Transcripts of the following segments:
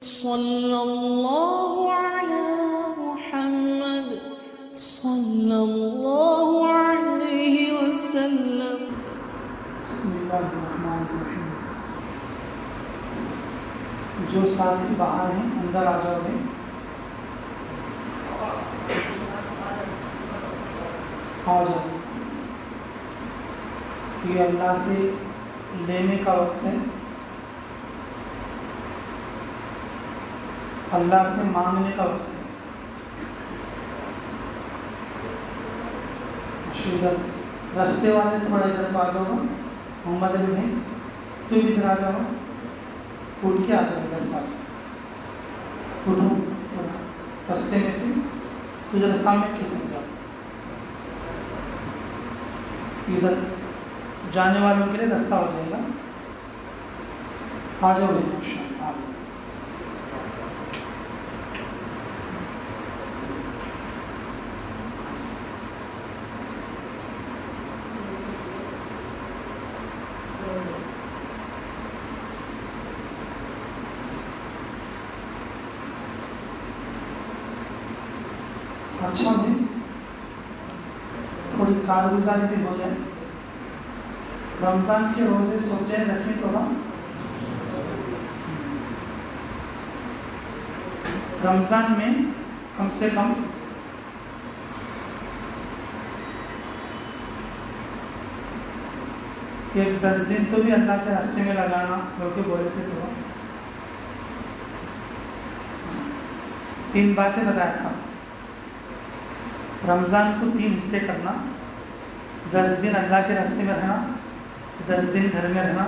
صلی اللہ علی محمد صلی اللہ علیہ وسلم۔ بسم اللہ الرحمن الرحیم۔ جو ساتھی باہر ہیں اندر آ جاؤ گے۔ آ جاؤ، یہ اللہ سے لینے کا وقت ہے، اللہ سے مانگنے کا وقت ہے۔ ادھر رستے والے تھوڑا ادھر کو آ جاؤ گا، محمد علی بھائی تو بھی ادھر آ جاؤ، اٹھ کے آ جاؤ، ادھر کو آ جاؤ، اٹھو تھوڑا رستے میں سے، تو ادھر سامنے کس میں جاؤ، ادھر جانے والوں کے لیے رستہ ہو جائے گا۔ آ جاؤ بھائی، ماشاء اللہ۔ اچھا بھی تھوڑی کارگزاری بھی ہو جائے، رمضان کے روزے سوچے رکھیں تو رمضان میں کم سے کم ایک 10 دن تو بھی اللہ کے راستے میں لگانا بلکہ بولے تھے تو 3 باتیں بتایا تھا۔ رمضان کو 3 حصے کرنا، 10 دن اللہ کے راستے میں رہنا، 10 دن گھر میں رہنا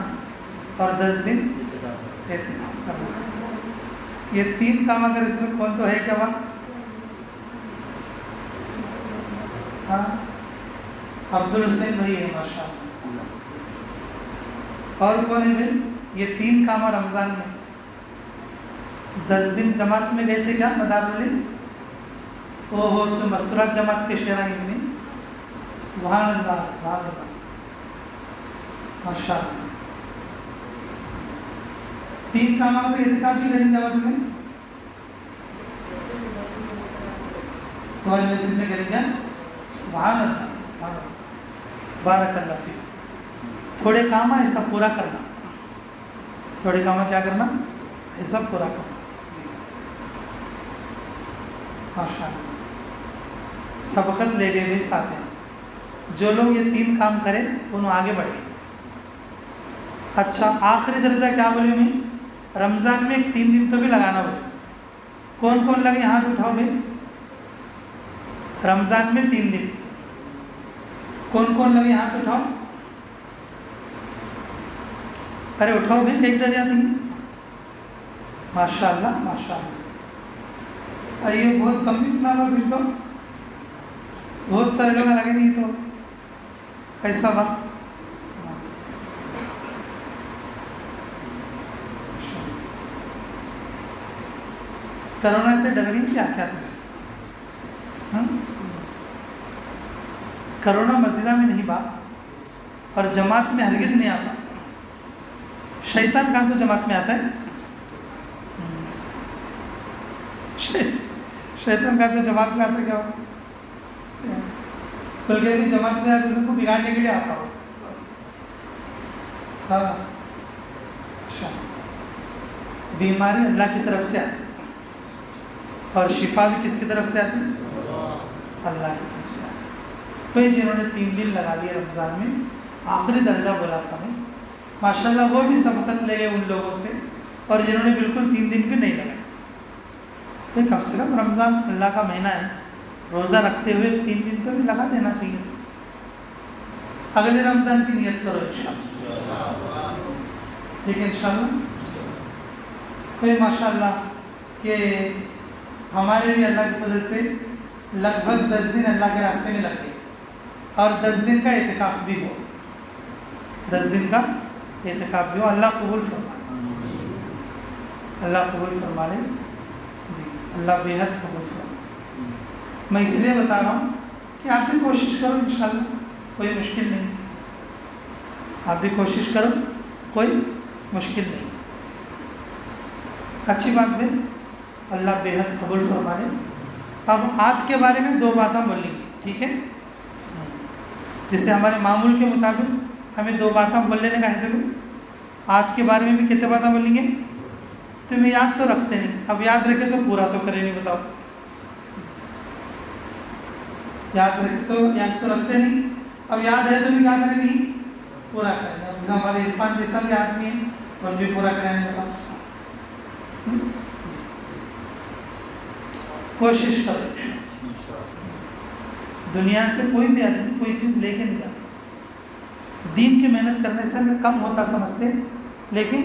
اور 10 دن اعتکاف کرنا۔ یہ 3 کام اگر اس میں کون تو ہے کیا بات؟ ہاں، عبد الحسین بھائی ہے ماشاء اللہ۔ اور کون ہے بھائی؟ یہ 3 کام رمضان میں 10 دن جماعت میں گئے تھے کیا مدار علی؟ او ہو تو مستورات جماعت کے شعرا ہی نہیں؟ سبحان اللہ سبحان اللہ ماشاء اللہ۔ 3 کاموں کو اعتکاف بھی کریں گے میں تمہاری مسجد میں کریں گے۔ سبحان اللہ سبحان اللہ، بارک اللہ فیک۔ تھوڑے کام ایسا پورا کرنا، تھوڑے کام کیا کرنا؟ ایسا پورا کرنا جی ماشاء اللہ۔ سبقت لے گئے بھی ساتھ ہیں، جو لوگ یہ 3 کام کریں انہوں آگے بڑھ گئے۔ اچھا آخری درجہ کیا بولے میں؟ رمضان میں 3 دن تو بھی لگانا بولے۔ کون کون لگے ہاتھ اٹھاؤ بھائی؟ رمضان میں 3 دن کون کون لگے ہاتھ اٹھاؤ؟ ارے اٹھاؤ بھائی، کئی ڈر جاتی ہیں۔ ماشاء اللہ ماشاء اللہ، یہ بہت کم بھی سنا پھر تو بہت سارے لوگ لگے نہیں تو کیسا بات؟ کرونا سے ڈر گئی کیا تمہیں؟ کرونا مسجدہ میں نہیں بات، اور جماعت میں ہرگز نہیں آتا۔ شیطان کہاں تو جماعت میں آتا ہے؟ شیطان کہاں تو جماعت میں آتا ہے کیا؟ بلکہ بھی جماعت میں آتے سب کو بگاڑنے کے لیے آتا ہو۔ ہاں اچھا، بیماری اللہ کی طرف سے آتی اور شفا بھی کس کی طرف سے آتی؟ اللہ کی طرف سے آتی۔ تو یہ جنہوں نے 3 دن لگا لیے رمضان میں، آخری درجہ بولا تھا میں ماشاءاللہ، وہ بھی سبقت لے گئے ان لوگوں سے، اور جنہوں نے بالکل 3 دن بھی نہیں لگائے۔ تو کم سے کم رمضان اللہ کا مہینہ ہے، روزہ رکھتے ہوئے 3 دن تو بھی لگا دینا چاہیے تھا۔ اگلے رمضان کی نیت کرو انشاءاللہ، ٹھیک ہے انشاءاللہ۔ پھر ماشاءاللہ کہ ہمارے بھی اللہ کے فضل سے لگ بھگ 10 دن اللہ کے راستے میں لگ گئے، اور 10 دن کا اعتکاف بھی ہو، 10 دن کا اعتکاف بھی ہو۔ اللہ قبول فرما لے، اللہ قبول فرما لے جی، اللہ بے حد قبول فرما۔ میں اس لیے بتا رہا ہوں کہ آپ بھی کوشش کرو انشاءاللہ، کوئی مشکل نہیں، آپ بھی کوشش کرو، کوئی مشکل نہیں۔ اچھی بات ہے، اللہ بے حد قبول فرما لے۔ اب آج کے بارے میں 2 باتیں بولیں گے، ٹھیک ہے؟ جیسے ہمارے معمول کے مطابق ہمیں 2 باتیں بول لینے کا ہے، تمہیں آج کے بارے میں بھی کتنے باتیں بولیں گے؟ تمہیں یاد تو رکھتے نہیں، اب یاد رکھے تو پورا تو کرے نہیں، بتاؤ یاد رکھے تو رکھتے نہیں، اب یاد ہے تو بھی کیا کریں نہیں، پورا کریں۔ اب جیسے ہمارے عرفان جیسا بھی آدمی ہے ان بھی پورا کریں، بتاؤ کوشش کرو۔ دنیا سے کوئی بھی آدمی کوئی چیز لے کے نہیں جاتا، دین کی محنت کرنے سے ہمیں کم ہوتا سمجھتے ہیں، لیکن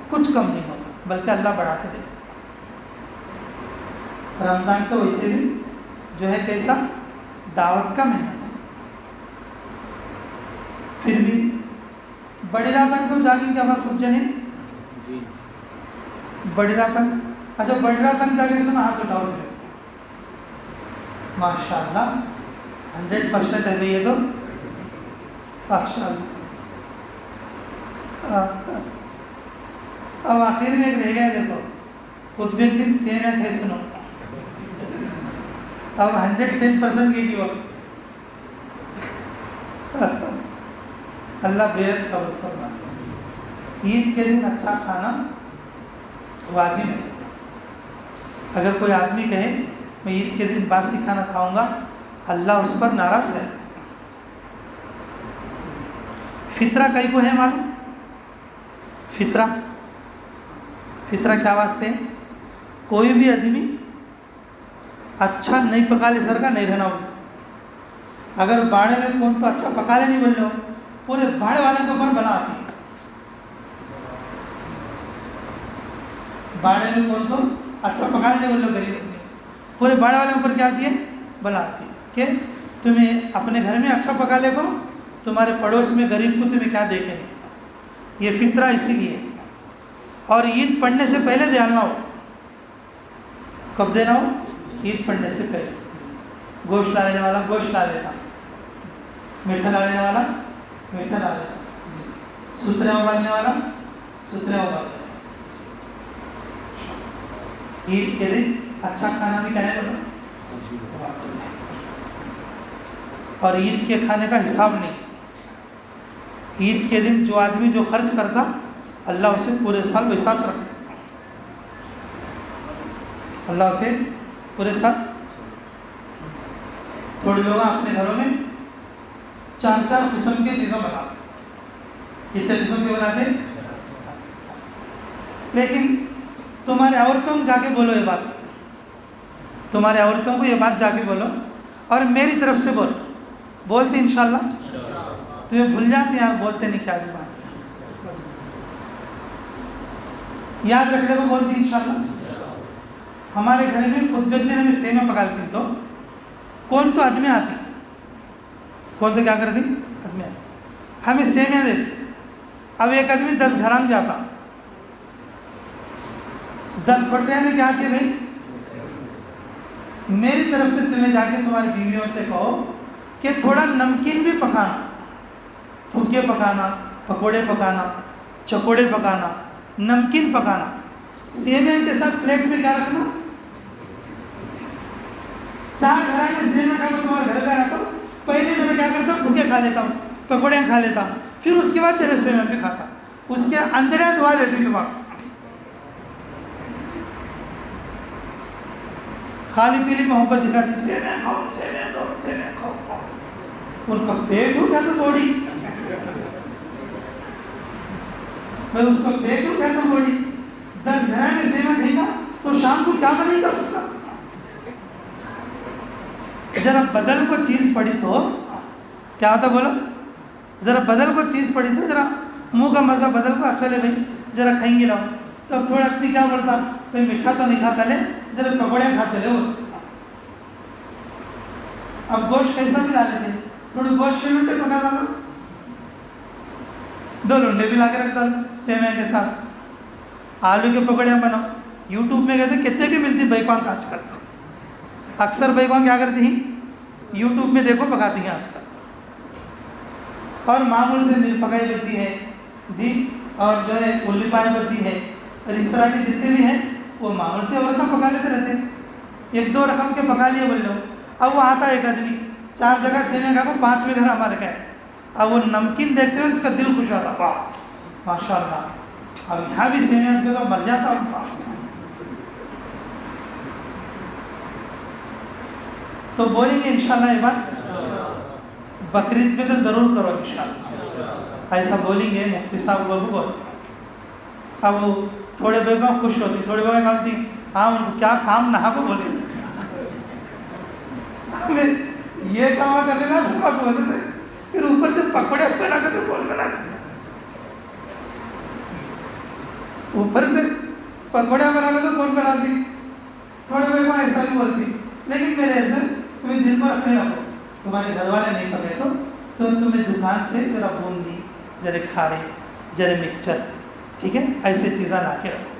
کچھ کم نہیں ہوتا بلکہ اللہ بڑھا کے دیتا۔ رمضان تو ویسے بھی جو ہے کیسا دعوت کا مہینہ تھا، پھر بھی بڑی رات تک تو جاگیں گے، آواز سب جنے بڑی رات تک، اچھا بڑی رات تک جاگے سنا ہاتھ اٹھاؤ، ماشاء اللہ 100% ہے بھئی، یہ تو ماشاء اللہ۔ اب آخر میں ایک رہ گیا، دیکھو خطبے کے دن سیم ہے سنو، اب 110% کی وقت اللہ بے حد قبول فرما۔ عید کے دن اچھا کھانا واجب ہے، اگر کوئی آدمی کہے میں عید کے دن باسی کھانا کھاؤں گا، اللہ اس پر ناراض ہے۔ فطرہ کئی کو ہے معلوم؟ فطرہ کیا واسطے ہے؟ کوئی بھی آدمی اچھا نہیں پکا لے سر کا نہیں رہنا ہو، اگر باڑے میں کون تو اچھا پکا لے نہیں بول لو، پورے باڑے والے کے اوپر بلا آتی ہے، باڑے میں کون تو اچھا پکا لے نہیں بول لو، غریب پورے باڑے والے اوپر کیا آتی ہے؟ بلا آتی ہے کہ تمہیں اپنے گھر میں اچھا پکا لے کو، تمہارے پڑوس میں غریب کو تمہیں کیا دیکھے نہیں۔ یہ فطرہ اسی لیے، اور عید پڑھنے سے پہلے دینا ہو، کب دینا ہو؟ عید پڑھنے سے پہلے۔ گوشت لا لینے والا گوشت لا لیتا، میٹھا لا لینے والا میٹھا لا لیتا، سترے ابالنے والا سترے ابال لیتا۔ عید کے دن اچھا کھانا بھی کہے بولا، اور عید کے کھانے کا حساب نہیں۔ عید کے دن جو آدمی جو خرچ کرتا، اللہ اسے پورے سال ویسا رکھتا، اللہ اسے پورے سال۔ تھوڑے لوگ اپنے گھروں میں 4 قسم کی چیزیں بناتے، کتنے قسم کے بناتے؟ لیکن تمہارے عورتوں کو جا کے بولو یہ بات، تمہارے عورتوں کو یہ بات جا کے بولو، اور میری طرف سے بولتے انشاءاللہ، تمہیں بھول جاتے یار، بولتے نہیں کیا بھی بات یاد رکھنے کو بولتی انشاءاللہ۔ ہمارے گھر میں خطبے کے دن ہمیں سیویاں پکاتی، تو کون تو آدمی آتی، کون تو کیا کرتی؟ آدمی آتی، ہمیں سیویاں دیتی۔ اب ایک آدمی 10 گھراں میں جاتا، 10 پٹریاں میں کیا آتی ہے بھائی؟ میری طرف سے تمہیں جا کے تمہاری بیویوں سے کہو کہ تھوڑا نمکین بھی پکانا، پھگے پکانا، پکوڑے پکانا، چکوڑے پکانا، نمکین پکانا، سیویاں کے ساتھ پلیٹ میں کیا رکھنا؟ 4 گھراں میں سیویاں کھا، تمہارے گھر کا آتا ہوں، پہلے تو میں کیا کرتا ہوں؟ پھگے کھا لیتا ہوں، پکوڑے کھا لیتا ہوں، پھر اس کے بعد چلے سیویاں بھی کھاتا، اس کے اندڑیاں دعا دیتی تمہارا، خالی پیلی محبت دکھاتی، سیویاں کھاؤ، سیویاں دو، سیویاں کھاؤ، ان کا پیٹ ہو کیا تو بوڑی، میں اس کا پیٹ ہو کیا تو بوڑی، 10 گھراں میں سیویاں کھائے گا تو شام کو کیا بنے گا اس کا؟ ذرا بدل کو چیز پڑی تو کیا ہوتا بولو، ذرا بدل کو چیز پڑی تو ذرا منہ کا مزہ بدل کو اچھا لے بھائی، ذرا کھائیں گے لاؤ، تب تھوڑا آدمی کیا بولتا، بھائی میٹھا تو نہیں کھاتا لے، ذرا پکوڑے کھاتے لے وہ۔ اب گوشت کیسا بھی لا لیتے، تھوڑی گوشت کے لنڈے پکا لانا، 2 لنڈے بھی لا کے رکھتا سیویاں کے ساتھ، آلو کے پکوڑے بناؤ۔ یوٹیوب میں کہتے کتنے کی ملتی بیکوان کا آج کل، اکثر بیکوان کیا کرتی ہیں؟ یوٹیوب میں دیکھو پکاتی ہیں آج کل، اور معمول سے مل پکائی بچی ہے جی، اور جو ہے الی پائے بچی ہے، اور اس طرح کی جتنے بھی ہیں وہ معمول سے اور رقم پکا لیتے رہتے ہیں، 1-2 رقم کے پکا لیے بولے لو. اب وہ آتا ہے ایک آدمی 4 جگہ سیویاں کھا کو 5ویں گھر ہمارے کا ہے. اب وہ نمکین دیکھتے ہوئے اس کا دل خوش ہوتا، واہ ماشاء اللہ، اب یہاں بھی سیویاں کے تو مر جاتا ہوں. تو بولیں گے انشاءاللہ یہ بات بقرعید پہ تو ضرور کرو انشاءاللہ، ایسا بولیں گے. مفتی صاحب وہ بول، اب وہ تھوڑے بیگم خوش ہوتی، تھوڑے بیگم کہتی ہاں ان کو کیا کام نہ کو بولے یہ کام کر لینا سب کو ہوتے، پھر اوپر سے پکوڑے بنا کے تو بول بناتے، اوپر سے پکوڑے بنا کے تو بول بناتی. تھوڑے بیگم ایسا بھی بولتی، لیکن میرے ایسے تمہیں دل پر رکھنے رکھو، تمہارے گھر والے نہیں پکے تو تمہیں دکان سے ذرا بوندی، ذرا کھارے، ذرا مکسچر، ٹھیک ہے، ایسے چیزیں لا کے رکھو.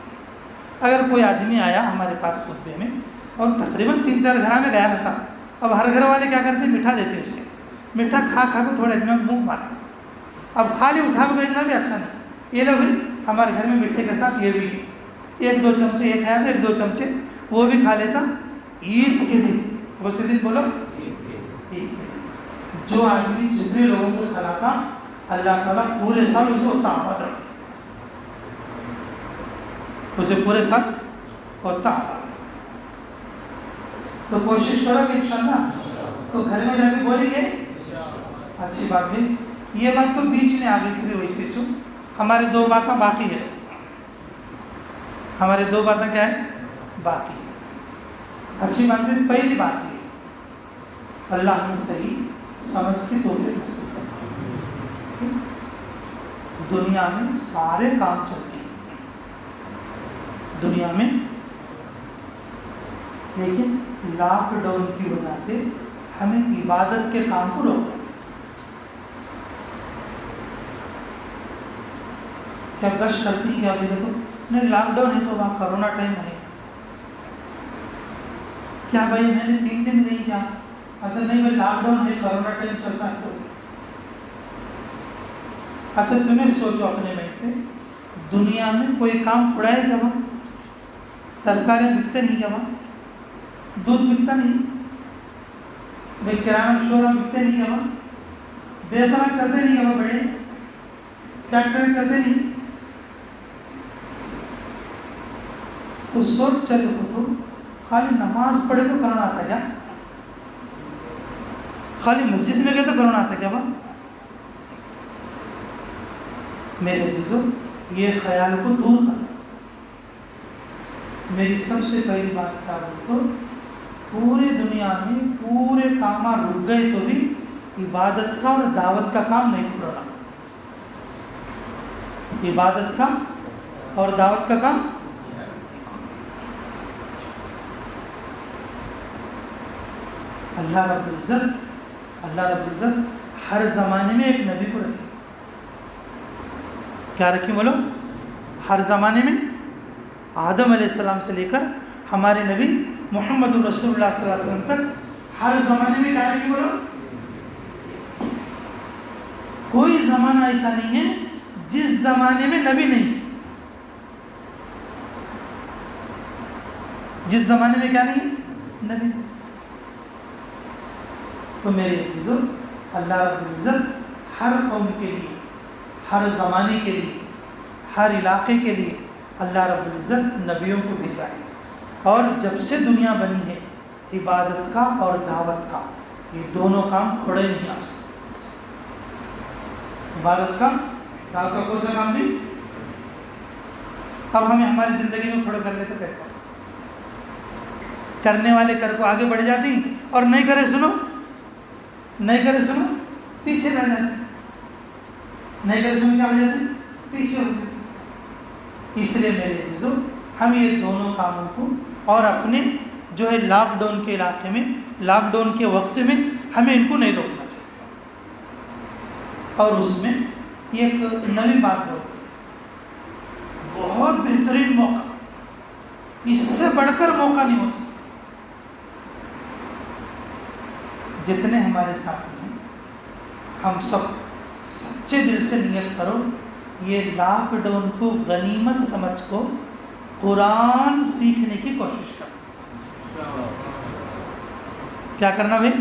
اگر کوئی آدمی آیا ہمارے پاس خطبے میں اور تقریباً 3-4 گھر میں گیا رہتا، اب ہر گھر والے کیا کرتے ہیں، میٹھا دیتے اسے، میٹھا کھا کو تھوڑے آدمی منہ مارتے. اب خالی اٹھا کے بھیجنا بھی اچھا نہیں، یہ لو بھائی ہمارے گھر میں میٹھے کے ساتھ یہ بھی 1-2 چمچے، یہ کھایا تو 1-2 چمچے وہ بھی کھا لیتا. عید کے دن اسی دن بولو عید کے دن جو آدمی جتنے لوگوں کو کھلاتا اللہ تعالیٰ پورے سال اسے اتنا آباد رکھتا، اسے پورے سال اتنا آباد. تو کوشش کرو گے انشاءاللہ، تو گھر میں جا کے بولیں گے اچھی بات ہے. یہ بات تو بیچ میں آ گئی تھی ویسے جو ہمارے 2 باتیں باقی ہے، ہمارے 2 باتیں کیا ہے باقی. اچھی بات میں پہلی بات یہ اللہ ہمیں صحیح سمجھ کے توفیق نصیب کرے. دنیا میں سارے کام چلتے ہیں دنیا میں، لیکن لاک ڈاؤن کی وجہ سے ہمیں عبادت کے کام کو روک دیں. کیا گشت کرتی کیا بھی تو نہیں، لاک ڈاؤن ہے تو وہاں کرونا ٹائم ہے، کیا بھائی میں نے 3 دن نہیں کیا، اچھا نہیں بھائی لاک ڈاؤن ہے کرونا ٹائم چلتا ہے تو اچھا تمہیں سوچو اپنے من سے، دنیا میں کوئی کام پڑا ہے کیا وہاں؟ ترکاریاں بکتے نہیں کیا وہاں؟ دودھ بکتا نہیں بھائی؟ کرانہ اسٹور بکتے نہیں کیا وہاں؟ بیپار چلتے نہیں کیا وہاں؟ بڑے فیکٹری چلتے نہیں؟ تو سوچ چلو تو خالی نماز پڑھے تو کرونا آتا کیا؟ خالی مسجد میں گئے تو کرونا آتا کیا وہاں؟ میرے عزیزوں یہ خیال کو دور کرنا. میری سب سے پہلی بات کیا بولتا، پورے دنیا میں پورے کام رک گئے تو بھی عبادت کا اور دعوت کا کام نہیں کھڑا. عبادت کا اور دعوت کا کام اللہ رب العزت ہر زمانے میں ایک نبی کو رکھی. کیا رکھی بولو؟ ہر زمانے میں آدم علیہ السلام سے لے کر ہمارے نبی محمد رسول اللہ صلی اللہ علیہ وسلم تک ہر زمانے میں کیا رکھی بولو؟ کوئی زمانہ ایسا نہیں ہے جس زمانے میں نبی نہیں. جس زمانے میں کیا نہیں نبی نہیں. تو میرے عزیزوں اللہ رب العزت ہر قوم کے لیے، ہر زمانے کے لیے، ہر علاقے کے لیے اللہ رب العزت نبیوں کو بھیجا ہے. اور جب سے دنیا بنی ہے عبادت کا اور دعوت کا یہ دونوں کام کھڑے نہیں آ سکتے. عبادت کا دعوت کا کوئی سا کام بھی اب ہمیں ہماری زندگی میں کھڑے کر لے تو کیسا؟ کرنے والے کر کو آگے بڑھ جاتی اور نہیں کرے سنو پیچھے رہ جاتے. نہیں کرے سنو کیا ہو جاتی؟ پیچھے ہو جاتی. اس لیے میرے عزیزوں ہم یہ دونوں کاموں کو اور اپنے جو ہے لاک ڈاؤن کے علاقے میں، لاک ڈاؤن کے وقت میں ہمیں ان کو نہیں روکنا چاہیے. اور اس میں یہ ایک نئی بات ہوتی ہے، بہت بہترین موقع، اس سے بڑھ کر موقع نہیں ہو سکتا. جتنے ہمارے ساتھ ہیں ہم سب سچے دل سے نیت کرو، یہ لاک ڈاؤن کو غنیمت سمجھ کو قرآن سیکھنے کی کوشش کرنا. کیا کرنا بھائی؟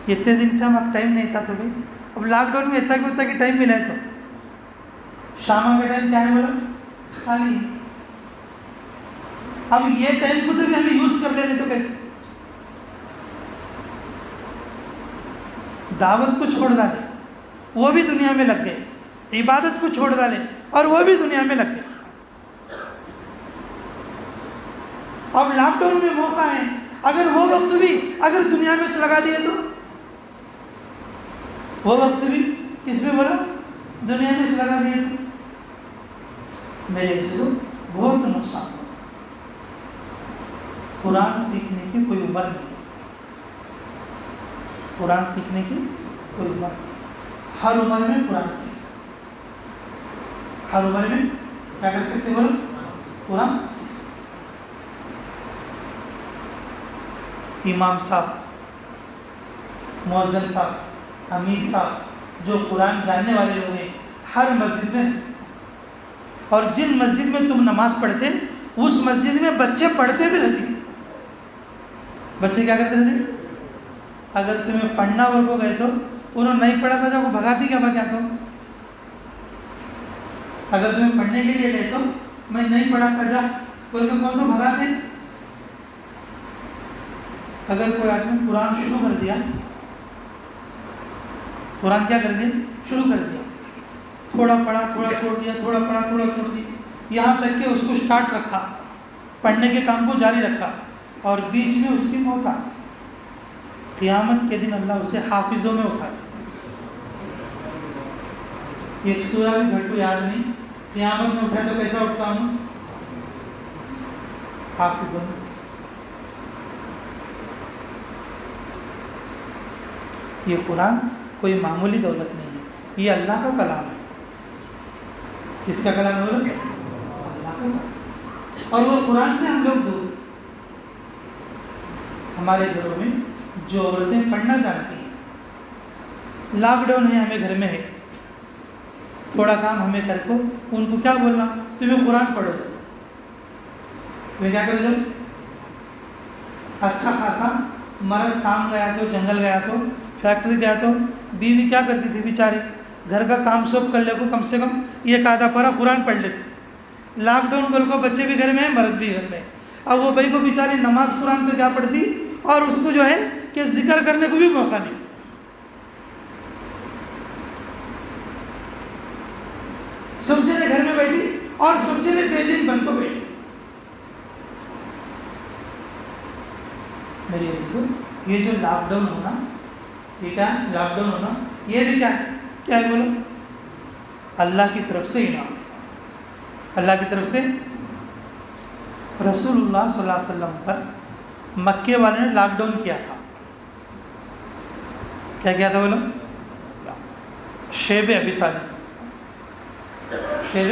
اتنے دن سے ہم ٹائم نہیں تھا تو بھائی اب لاک ڈاؤن میں اتنا کہ ٹائم ملا ہے تو شام کا ٹائم کیا ہے بولا خالی. اب یہ ٹائم کو تو بھی ہمیں یوز کر لینے تو کیسے؟ دعوت کو چھوڑ ڈالے وہ بھی دنیا میں لگ گئے, عبادت کو چھوڑ ڈالے اور وہ بھی دنیا میں لگ گئے. اب لاک ڈاؤن میں موقع ہے, اگر وہ وقت بھی اگر دنیا میں لگا دیے تو وہ وقت بھی کس میں بولا دنیا میں لگا دیے تو میرے عزیزوں بہت نقصان ہوتا. قرآن سیکھنے کی کوئی عمر نہیں, قرآن سیکھنے کی کوئی عمر نہیں. ہر عمر میں قرآن سیکھ سکتے, ہر عمر میں کیا کر سکتے بولو قرآن سیکھ سکتے. امام صاحب, مؤذن صاحب, امیر صاحب جو قرآن جاننے والے لوگ ہیں ہر مسجد میں, اور جن مسجد میں تم نماز پڑھتے اس مسجد میں بچے پڑھتے بھی رہتے. بچے کیا کرتے رہتے؟ اگر تمہیں پڑھنا بول کو گئے تو انہوں نے نہیں پڑھا تھا جب وہ بھگاتی کیا کیا تو اگر تمہیں پڑھنے کے لیے گئے تو میں نہیں پڑھا تھا جا بول کے کون تو بھگاتے. اگر کوئی آدمی قرآن شروع کر دیا, قرآن کیا کر دیا شروع کر دیا, تھوڑا پڑھا تھوڑا چھوڑ دیا, تھوڑا پڑھا تھوڑا چھوڑ دیا, یہاں تک کہ اس کو سٹارٹ رکھا, پڑھنے کے کام کو جاری رکھا اور بیچ میں اس کی موت آ گئی, قیامت کے دن اللہ اسے حافظوں میں اٹھا دے. ایک سورہ بھی گھر کو یاد نہیں, قیامت میں اٹھا تو کیسا اٹھتا ہوں حافظوں میں. یہ قرآن کوئی معمولی دولت نہیں ہے, یہ اللہ کا کلام ہے. کس کا کلام ہے؟ اللہ کا کلام. اور وہ قرآن سے ہم لوگ دور. ہمارے گھروں میں جو عورتیں پڑھنا جانتی ہیں, لاک ڈاؤن ہے ہمیں گھر میں ہے, تھوڑا کام ہمیں کر کو ان کو کیا بولنا تمہیں قرآن پڑھو دو, تمہیں کیا کرو جب اچھا خاصا مرد کام گیا تو جنگل گیا تو فیکٹری گیا تو بیوی کیا کرتی تھی بیچاری گھر کا کام سب کر لے کو کم سے کم ایک آدھا پارا قرآن پڑھ لیتی. لاک ڈاؤن بول کو بچے بھی گھر میں ہیں مرد بھی گھر میں, اب وہ بھائی کو بیچاری نماز قرآن تو کیا پڑھتی اور اس کو جو ہے کہ ذکر کرنے کو بھی موقع نہیں. سب جنے گھر میں بیٹھی اور سب جنے بے دن بن کو بیٹھی. میری عزیزوں یہ جو لاک ڈاؤن ہونا, یہ کیا ہے لاک ڈاؤن ہونا, یہ بھی کیا ہے بولو اللہ کی طرف سے انعام, اللہ کی طرف سے. رسول اللہ صلی اللہ علیہ وسلم پر مکے والے نے لاک ڈاؤن کیا تھا. کیا کیا تھا بولو شیب ابی طالب. شیب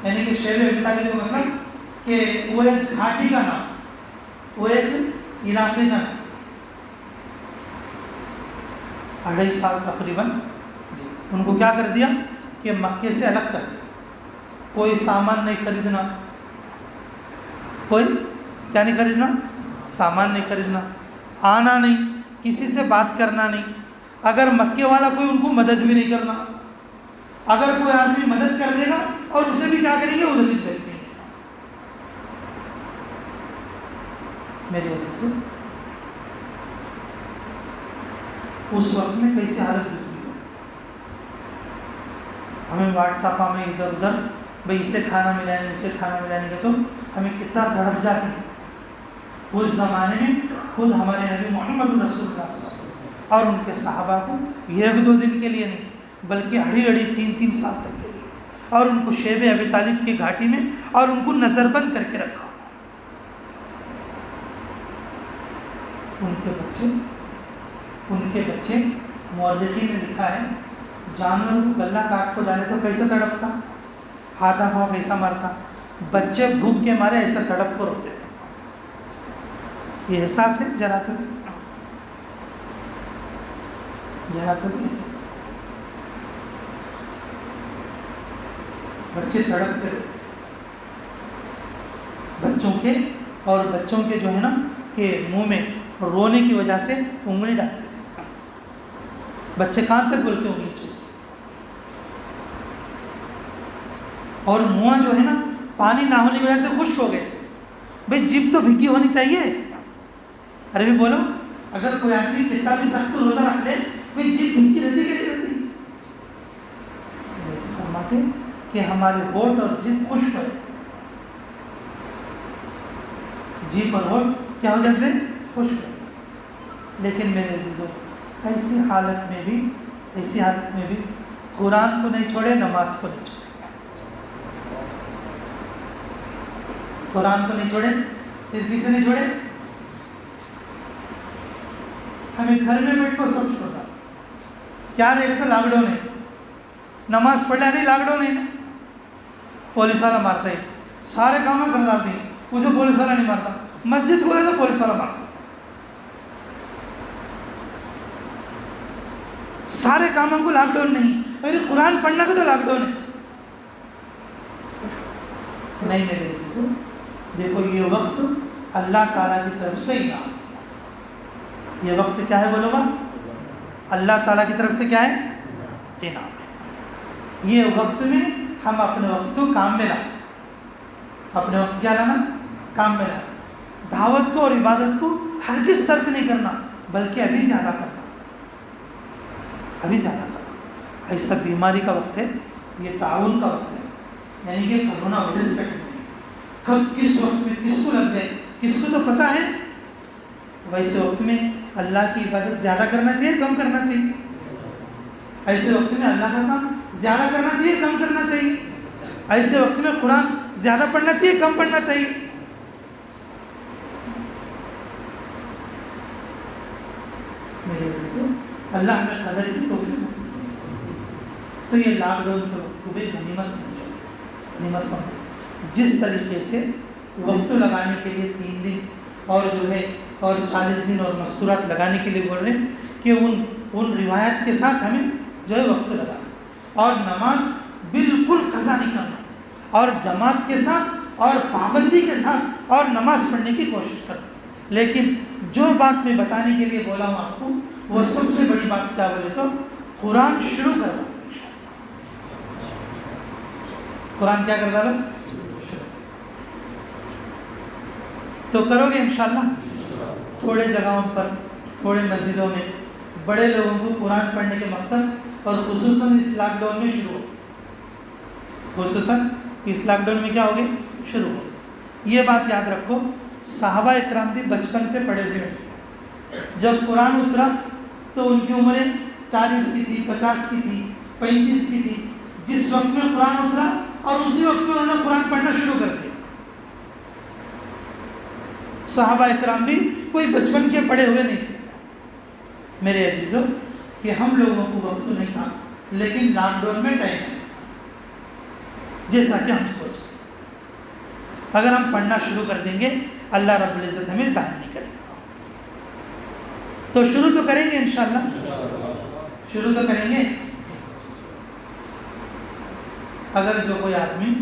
یعنی کہ شیب ابی طالب کا مطلب کہ وہ ایک گھاٹی کا نام, وہ ایک علاقے کا نام. 2.5 سال تقریباً ان کو کیا کر دیا کہ مکے سے الگ کر دیا. کوئی سامان نہیں خریدنا, کوئی کیا نہیں خریدنا, سامان نہیں خریدنا, آنا نہیں, کسی سے بات کرنا نہیں. اگر مکے والا کوئی ان کو مدد بھی نہیں کرنا, اگر کوئی آدمی مدد کر دے گا اور اسے بھی کیا کریں گے ادھر ہی بھیج دیں گے. میرے عزیزوں اس وقت میں کیسی حالت گزری ہو. ہمیں واٹس ایپ میں ادھر ادھر بھائی اسے کھانا ملانے اسے کھانا ملانے کا تو ہمیں کتنا تڑپ جاتے ہیں. اس زمانے میں خود ہمارے نبی محمد رسول اللہ صلی اللہ علیہ وسلم اور ان کے صحابہ کو 1-2 دن کے لیے نہیں بلکہ اڑی 3 سال تک کے لیے, اور ان کو شیب ابی طالب کی گھاٹی میں اور ان کو نظر بند کر کے رکھا. ان کے بچے مورخین نے لکھا ہے جانور کو گلا کاٹ کو جانے تو کیسے تڑپتا, ہاتھا پاؤں کیسا مارتا, بچے بھوک کے مارے ایسا تڑپ کو روتے تھے. یہ احساس ہے ذرا تو بھی احساس. بچے تڑپ کے روتے. بچوں کے، اور بچوں کے جو ہے نا کہ منہ میں رونے کی وجہ سے انگلی ڈالتے تھے، بچے کان تک بول کے انگلی چوستے، اور منہ جو ہے نا پانی نہ ہونے کی وجہ سے خشک ہو گئے تھے. بھئی جیب تو بھیگی ہونی چاہیے. ارے بھی بولو، اگر کوئی آدمی کتنا بھی سخت روزہ رکھ لے، بھئی جیب بھیگی رہتی کہ نہیں رہتی؟ ایسے فرماتے کہ ہمارے ہونٹ اور جیب خشک ہو جاتے، جیب اور ہونٹ کیا ہو جاتے ہیں؟ خشک ہو جاتے. لیکن میرے عزیزوں، ایسی حالت میں بھی قرآن کو نہیں چھوڑے، نماز کو نہیں چھوڑے. قرآن کو نہیں چھوڑے، پھر کسے نہیں چھوڑے؟ ہمیں گھر میں بیٹھ کو سب چھوڑا. کیا رہے گا؟ تو لاک ڈاؤن ہے، نماز پڑھ لیا نہیں، لاک ڈاؤن ہے نا. پولیس والا مارتا ہے، سارے کام کر ڈالتے ہیں، اسے پولیس والا نہیں مارتا. مسجد کو ہے تو پولیس والا مارتا. سارے کاموں کو لاک ڈاؤن نہیں، میرے قرآن پڑھنا کو تو لاک ڈاؤن ہے. نہیں میرے عزیزوں، دیکھو یہ وقت اللہ تعالیٰ کی طرف سے انعام. یہ وقت کیا ہے بولو گا؟ اللہ تعالیٰ کی طرف سے کیا ہے؟ انعام ہے. یہ وقت میں ہم اپنے وقت کو کام میں لائیں. اپنے وقت کیا لانا؟ کام میں لائیں. دعوت کو اور عبادت کو ہرگز ترک نہیں کرنا، بلکہ ابھی زیادہ کرنا، ابھی زیادہ کرنا. ایسا بیماری کا وقت ہے، یہ تعاون کا وقت ہے، یعنی کہ کرونا وائرس کا کب کس وقت میں کس کو لگ جائے کس کو تو پتہ ہے. ویسے وقت میں اللہ کی عبادت زیادہ کرنا چاہیے، کم کرنا چاہیے؟ ایسے وقت میں اللہ کا کام زیادہ کرنا چاہیے، کم کرنا چاہیے؟ ایسے وقت میں قرآن زیادہ پڑھنا چاہیے، کم پڑھنا چاہیے؟ میرے عزیزوں، اللہ ہمیں قدر کی توفیق نصیب کرے. تو یہ لاک ڈاؤن کے وقت کو بھی غنیمت سمجھو، غنیمت سمجھو. جس طریقے سے وقت لگانے کے لیے 3 دن اور جو ہے اور 40 دن اور مستورات لگانے کے لیے بول رہے ہیں کہ ان روایت کے ساتھ ہمیں جو ہے وقت لگانا، اور نماز بالکل قضا نہیں کرنا، اور جماعت کے ساتھ اور پابندی کے ساتھ اور نماز پڑھنے کی کوشش کرنا. لیکن جو بات میں بتانے کے لیے بولا ہوں آپ کو، وہ سب سے بڑی بات کیا بولے تو قرآن شروع کر دو. قرآن کیا کر ڈالو؟ تو کرو گے انشاءاللہ. تھوڑے جگہوں پر، تھوڑے مسجدوں میں بڑے لوگوں کو قرآن پڑھنے کے مقصد، اور خصوصاً اس لاک ڈاؤن میں شروع ہو، خصوصاً اس لاک ڈاؤن میں کیا ہوگے؟ شروع ہو. یہ بات یاد رکھو، صحابہ اکرام بھی بچپن سے پڑھے ہوئے ہیں. جب قرآن اترا تو ان کی عمریں 40 کی تھی، 50 کی تھی، 35 کی تھی. جس وقت میں قرآن اترا اور اسی وقت میں انہوں نے قرآن پڑھنا شروع کر دیا. صحابہ اکرام بھی کوئی بچپن کے پڑھے ہوئے نہیں تھے. میرے عزیزوں، کہ ہم لوگوں کو وقت نہیں تھا، لیکن لاک ڈاؤن میں ٹائم ہے. جیسا کہ ہم سوچیں، اگر ہم پڑھنا شروع کر دیں گے، اللہ رب العزت ہمیں ضائع نہیں کرے گا. تو شروع تو کریں گے انشاءاللہ، شروع تو کریں گے. اگر جو کوئی آدمی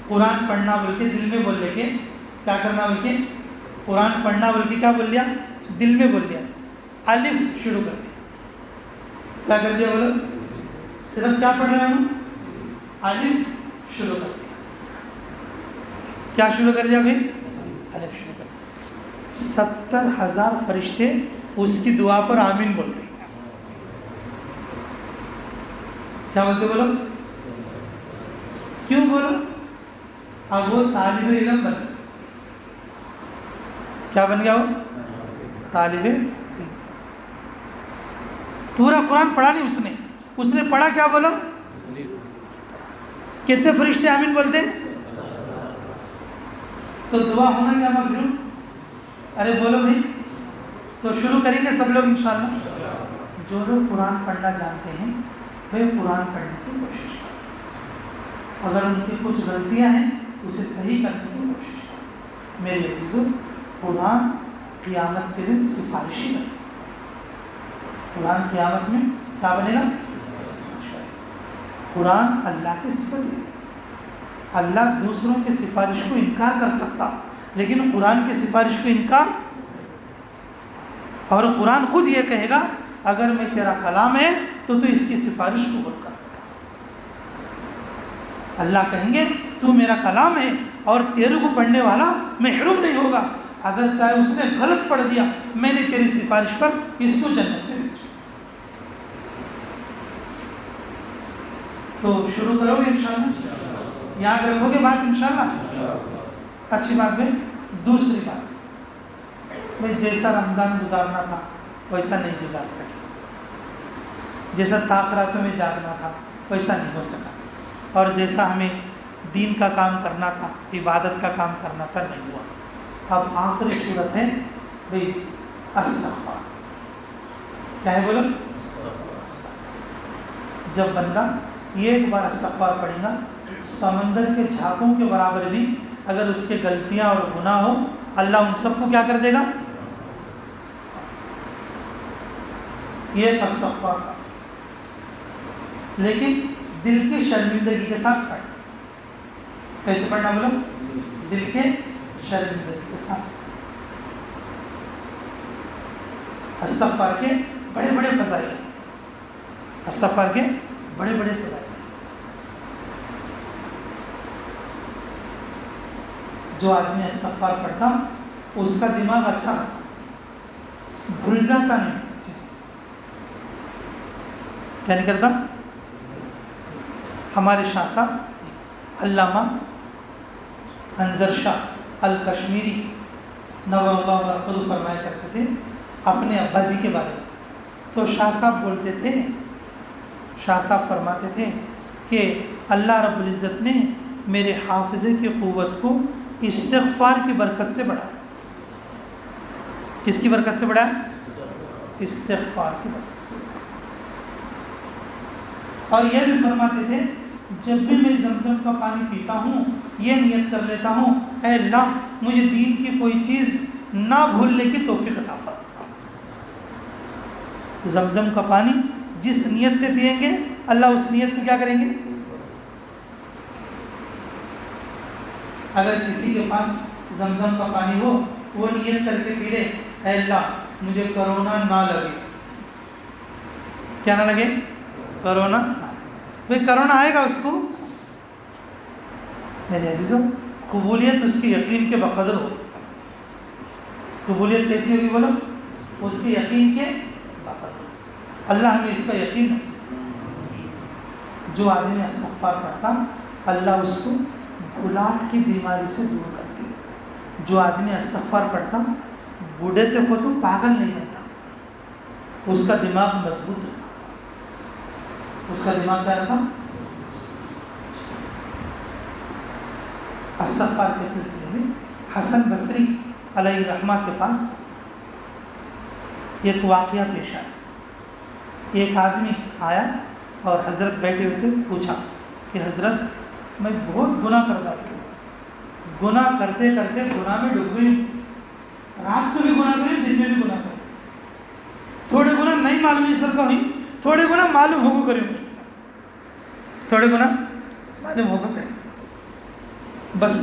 قرآن پڑھنا بول کے دل میں بول لے کے، کیا کرنا بول کے؟ قرآن پڑھنا بول کے کیا بول لیا؟ دل میں بول لیا، الف شروع کر دیا. کیا کر دیا بولو؟ صرف کیا پڑھ رہے ہوں؟ الف شروع کر دیا. کیا شروع کر دیا بھائی؟ الف شروع کر دیا. 70,000 فرشتے اس کی دعا پر آمین بولتے ہیں. کیا بولتے بولو؟ کیوں بولو؟ اب وہ طالب علم بن گیا. کیا بن گیا وہ؟ طالب علم. پورا قرآن پڑھا نہیں اس نے پڑھا کیا بولو؟ کتنے فرشتے آمین بولتے؟ تو دعا ہونا کیا مقبول؟ ارے بولو بھائی. تو شروع کریں گے سب لوگ انشاءاللہ. جو لوگ قرآن پڑھنا جانتے ہیں وہ قرآن پڑھنے کی کوشش کریں. اگر ان کی کچھ غلطیاں ہیں اسے صحیح کرنے کی کوشش کریں. میرے عزیزوں، قرآن قیامت کے دن سفارشی بنے گا. قرآن قیامت میں کیا بنے گا؟ سفارشی. قرآن اللہ کی صفت ہے. اللہ دوسروں کی سفارش کو انکار کر سکتا، لیکن قرآن کی سفارش کو انکار، اور قرآن خود یہ کہے گا اگر میں تیرا کلام ہے تو اس کی سفارش قبول کر۔ اللہ کہیں گے تو میرا کلام ہے اور تیرے کو پڑھنے والا محروم نہیں ہوگا، اگر چاہے اس نے غلط پڑھ دیا میں نے تیری سفارش پر اس کو جنت میں بھیجا۔ تو شروع کرو گے انشاءاللہ، یاد رکھو گے بات انشاءاللہ؟ اچھی بات ہے۔ دوسری بات، میں جیسا رمضان گزارنا تھا ویسا نہیں گزار سکے، جیسا تاخراتوں میں جاگنا تھا ویسا نہیں ہو سکا، اور جیسا ہمیں دین کا کام کرنا تھا، عبادت کا کام کرنا تھا، نہیں ہوا۔ اب آخری صورت ہے بھئی استغفار، کیا ہے بولو؟ جب بندہ ایک بار استغفار پڑھے گا، سمندر کے جھاگوں کے برابر بھی اگر اس کے غلطیاں اور گناہ ہو، اللہ ان سب کو کیا کر دے گا؟ یہ استغفار کا، لیکن دل کی شرمندگی کے ساتھ پڑھنا۔ کیسے پڑھنا بولو؟ دل کے شرمندگی کے ساتھ۔ استغفار کے بڑے بڑے فضائل ہیں، استغفار کے بڑے بڑے فضائل ہیں۔ جو آدمی استغفار پڑھتا اس کا دماغ اچھا رہتا، بھول جاتا نہیں چیزیں۔ کیا نہیں کرتا؟ ہمارے شاہ صاحب علامہ انظر شاہ الکشمیری نور اللہ مرقد فرمایا کرتے تھے اپنے ابا جی کے بارے میں۔ تو شاہ صاحب بولتے تھے، شاہ صاحب فرماتے تھے کہ اللہ رب العزت نے میرے حافظے کی قوت کو استغفار کی برکت سے بڑھایا۔ کس کی برکت سے بڑھایا؟ استغفار کی برکت سے بڑھایا۔ اور یہ بھی فرماتے تھے جب بھی میں زمزم کا پانی پیتا ہوں یہ نیت کر لیتا ہوں اے اللہ مجھے دین کی کوئی چیز نہ بھولنے کی توفیق عطا فرما۔ زمزم کا پانی جس نیت سے پئیں گے اللہ اس نیت کو کیا کریں گے؟ اگر کسی کے پاس زمزم کا پانی ہو وہ نیت کر کے پی لے اے اللہ مجھے کرونا نہ لگے، کیا نہ لگے؟ کرونا نہ لگے۔ بھئی کرونا آئے گا اس کو، میرے عزیزوں قبولیت اس کی یقین کے بقدر ہو۔ قبولیت کیسی ہوگی بولو؟ اس کے یقین کے بقدر۔ اللہ ہمیں اس کا یقین نصیب۔ جو آدمی استغفار پڑھتا اللہ اس کو بھولاٹ کی بیماری سے دور کرتی۔ جو آدمی استغفار پڑھتا بوڑھے تک ہو تو پاگل نہیں بنتا، اس کا دماغ مضبوط رہتا، اس کا دماغ کیا رہتا؟ استغفار کے سلسلے میں حسن بصری علیہ رحمہ کے پاس ایک واقعہ پیش آیا۔ ایک آدمی آیا اور حضرت بیٹھے ہوئے تھے، پوچھا کہ حضرت میں بہت گناہ کرتا ہوں، گناہ کرتے کرتے گناہ میں ڈوب گئی ہوں، رات کو بھی گناہ کری دن میں بھی گناہ کری، تھوڑے گناہ نہیں معلوم ہے سر کا ہوئی، تھوڑے گناہ معلوم ہوگا کریں، تھوڑے گناہ معلوم ہوگا کریں، بس